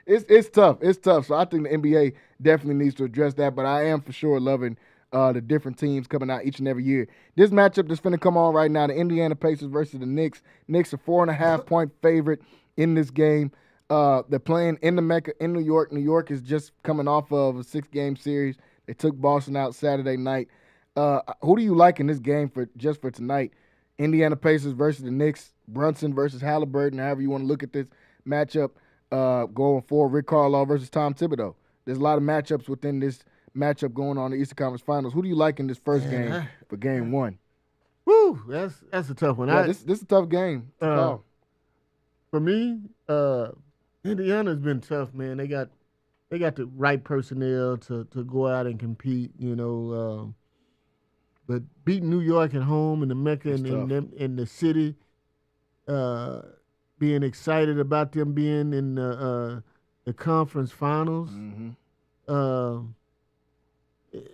it's tough. It's tough. So I think the NBA definitely needs to address that. But I am for sure loving the different teams coming out each and every year. This matchup that's finna come on right now, the Indiana Pacers versus the Knicks. Knicks are 4.5-point favorite in this game. They're playing in the Mecca in New York. New York is just coming off of a 6-game series. They took Boston out Saturday night. Who do you like in this game for tonight? Indiana Pacers versus the Knicks, Brunson versus Halliburton, however you want to look at this matchup going forward. Rick Carlisle versus Tom Thibodeau. There's a lot of matchups within this matchup going on in the Eastern Conference Finals. Who do you like in this first game for game 1? Woo, that's a tough one. Yeah, this is a tough game to call. For me, Indiana's been tough, man. They got the right personnel to go out and compete, you know. But beating New York at home and the Mecca in the city, being excited about them being in the conference finals.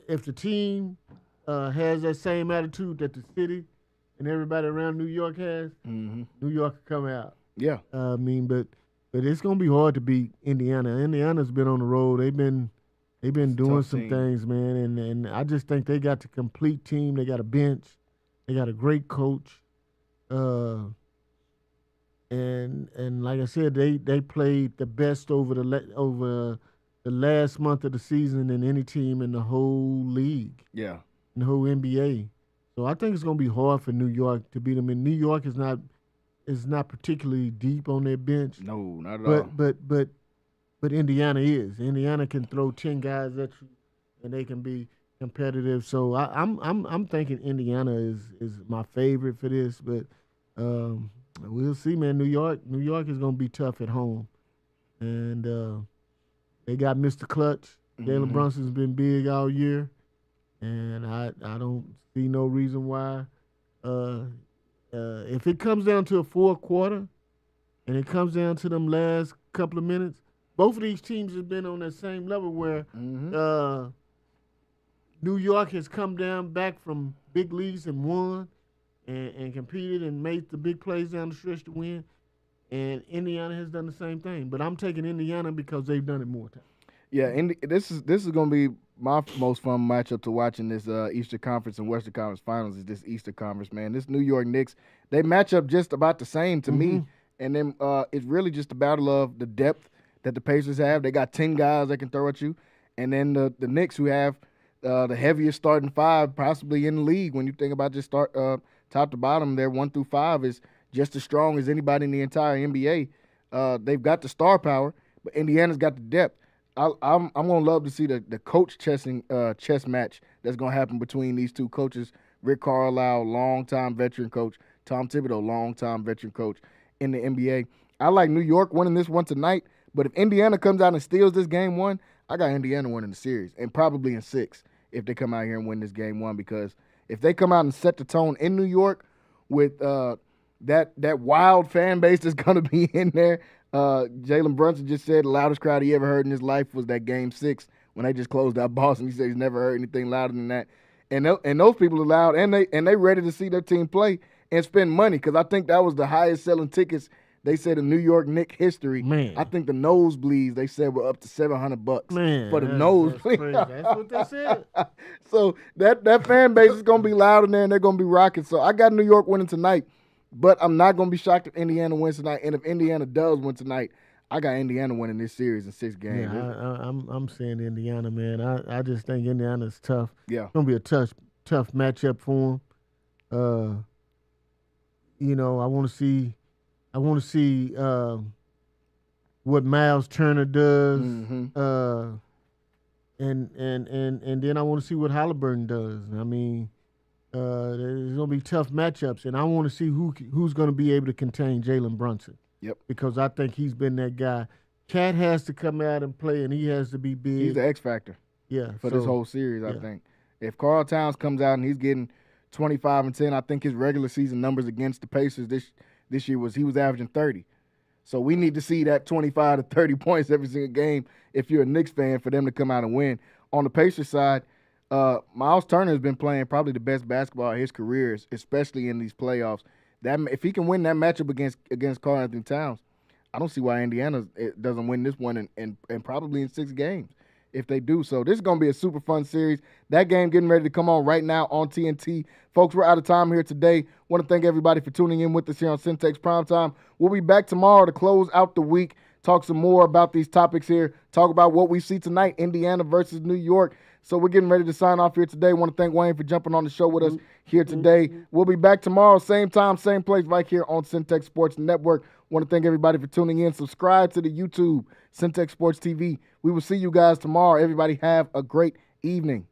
If the team has that same attitude that the city and everybody around New York has, New York will come out. Yeah. But it's gonna be hard to beat Indiana. Indiana's been on the road. They've been doing some things, man, and I just think they got the complete team. They got a bench. They got a great coach. And like I said, they played the best over the last month of the season than any team in the whole league. Yeah. In the whole NBA. So I think it's gonna be hard for New York to beat them. And New York is not particularly deep on their bench. No, not at all. But Indiana is. Indiana can throw 10 guys at you, and they can be competitive. So I'm thinking Indiana is my favorite for this. But we'll see, man. New York is gonna be tough at home, and they got Mr. Clutch. Jalen Brunson's been big all year, and I don't see no reason why. If it comes down to a 4th quarter, and it comes down to them last couple of minutes. Both of these teams have been on that same level where New York has come down back from big leads and won and competed and made the big plays down the stretch to win. And Indiana has done the same thing. But I'm taking Indiana because they've done it more times. Yeah, this is going to be my most fun matchup to watch in this Eastern Conference and Western Conference Finals is this Eastern Conference, man. This New York Knicks, they match up just about the same to me. And then it's really just a battle of the depth that the Pacers have. They got 10 guys that can throw at you. And then the Knicks who have the heaviest starting five possibly in the league. When you think about just start top to bottom, their 1 through 5 is just as strong as anybody in the entire NBA. They've got the star power, but Indiana's got the depth. I'm gonna love to see the coach chess match that's gonna happen between these two coaches. Rick Carlisle, longtime veteran coach. Tom Thibodeau, longtime veteran coach in the NBA. I like New York winning this one tonight, but if Indiana comes out and steals this game 1, I got Indiana winning the series, and probably in 6 if they come out here and win this game 1, because if they come out and set the tone in New York with that wild fan base that's going to be in there. Jalen Brunson just said the loudest crowd he ever heard in his life was that game 6 when they just closed out Boston. He said he's never heard anything louder than that. And those people are loud, and they ready to see their team play and spend money, because I think that was the highest selling tickets, they said, in New York Knicks history. Man. I think the nosebleeds, they said, were up to $700 Man, for the that's nosebleeds. crazy. That's what they said. So that fan base is going to be loud in there, and they're going to be rocking. So I got New York winning tonight, but I'm not going to be shocked if Indiana wins tonight. And if Indiana does win tonight, I got Indiana winning this series in 6 games. Yeah, I'm saying Indiana, man. I just think Indiana's tough. Yeah. It's going to be a tough matchup for them. I want to see what Miles Turner does. Mm-hmm. And then I want to see what Halliburton does. I mean, there's going to be tough matchups, and I want to see who's going to be able to contain Jalen Brunson. Yep. Because I think he's been that guy. Cat has to come out and play, and he has to be big. He's the X factor. Yeah. For this whole series, I think. If Karl Towns comes out and he's getting 25 and 10, I think his regular season numbers against the Pacers this year was averaging 30. So we need to see that 25 to 30 points every single game if you're a Knicks fan for them to come out and win. On the Pacers side, Miles Turner has been playing probably the best basketball of his career, especially in these playoffs. That if he can win that matchup against Karl Anthony Towns, I don't see why Indiana doesn't win this one and probably in 6 games if they do. So this is going to be a super fun series. That game getting ready to come on right now on TNT. Folks, we're out of time here today. Want to thank everybody for tuning in with us here on Centex Primetime. We'll be back tomorrow to close out the week, talk some more about these topics here, talk about what we see tonight, Indiana versus New York. So we're getting ready to sign off here today. Want to thank Wayne for jumping on the show with us here today. We'll be back tomorrow, same time, same place, right here on Centex Sports Network. Want to thank everybody for tuning in. Subscribe to the YouTube, Centex Sports TV. We will see you guys tomorrow. Everybody have a great evening.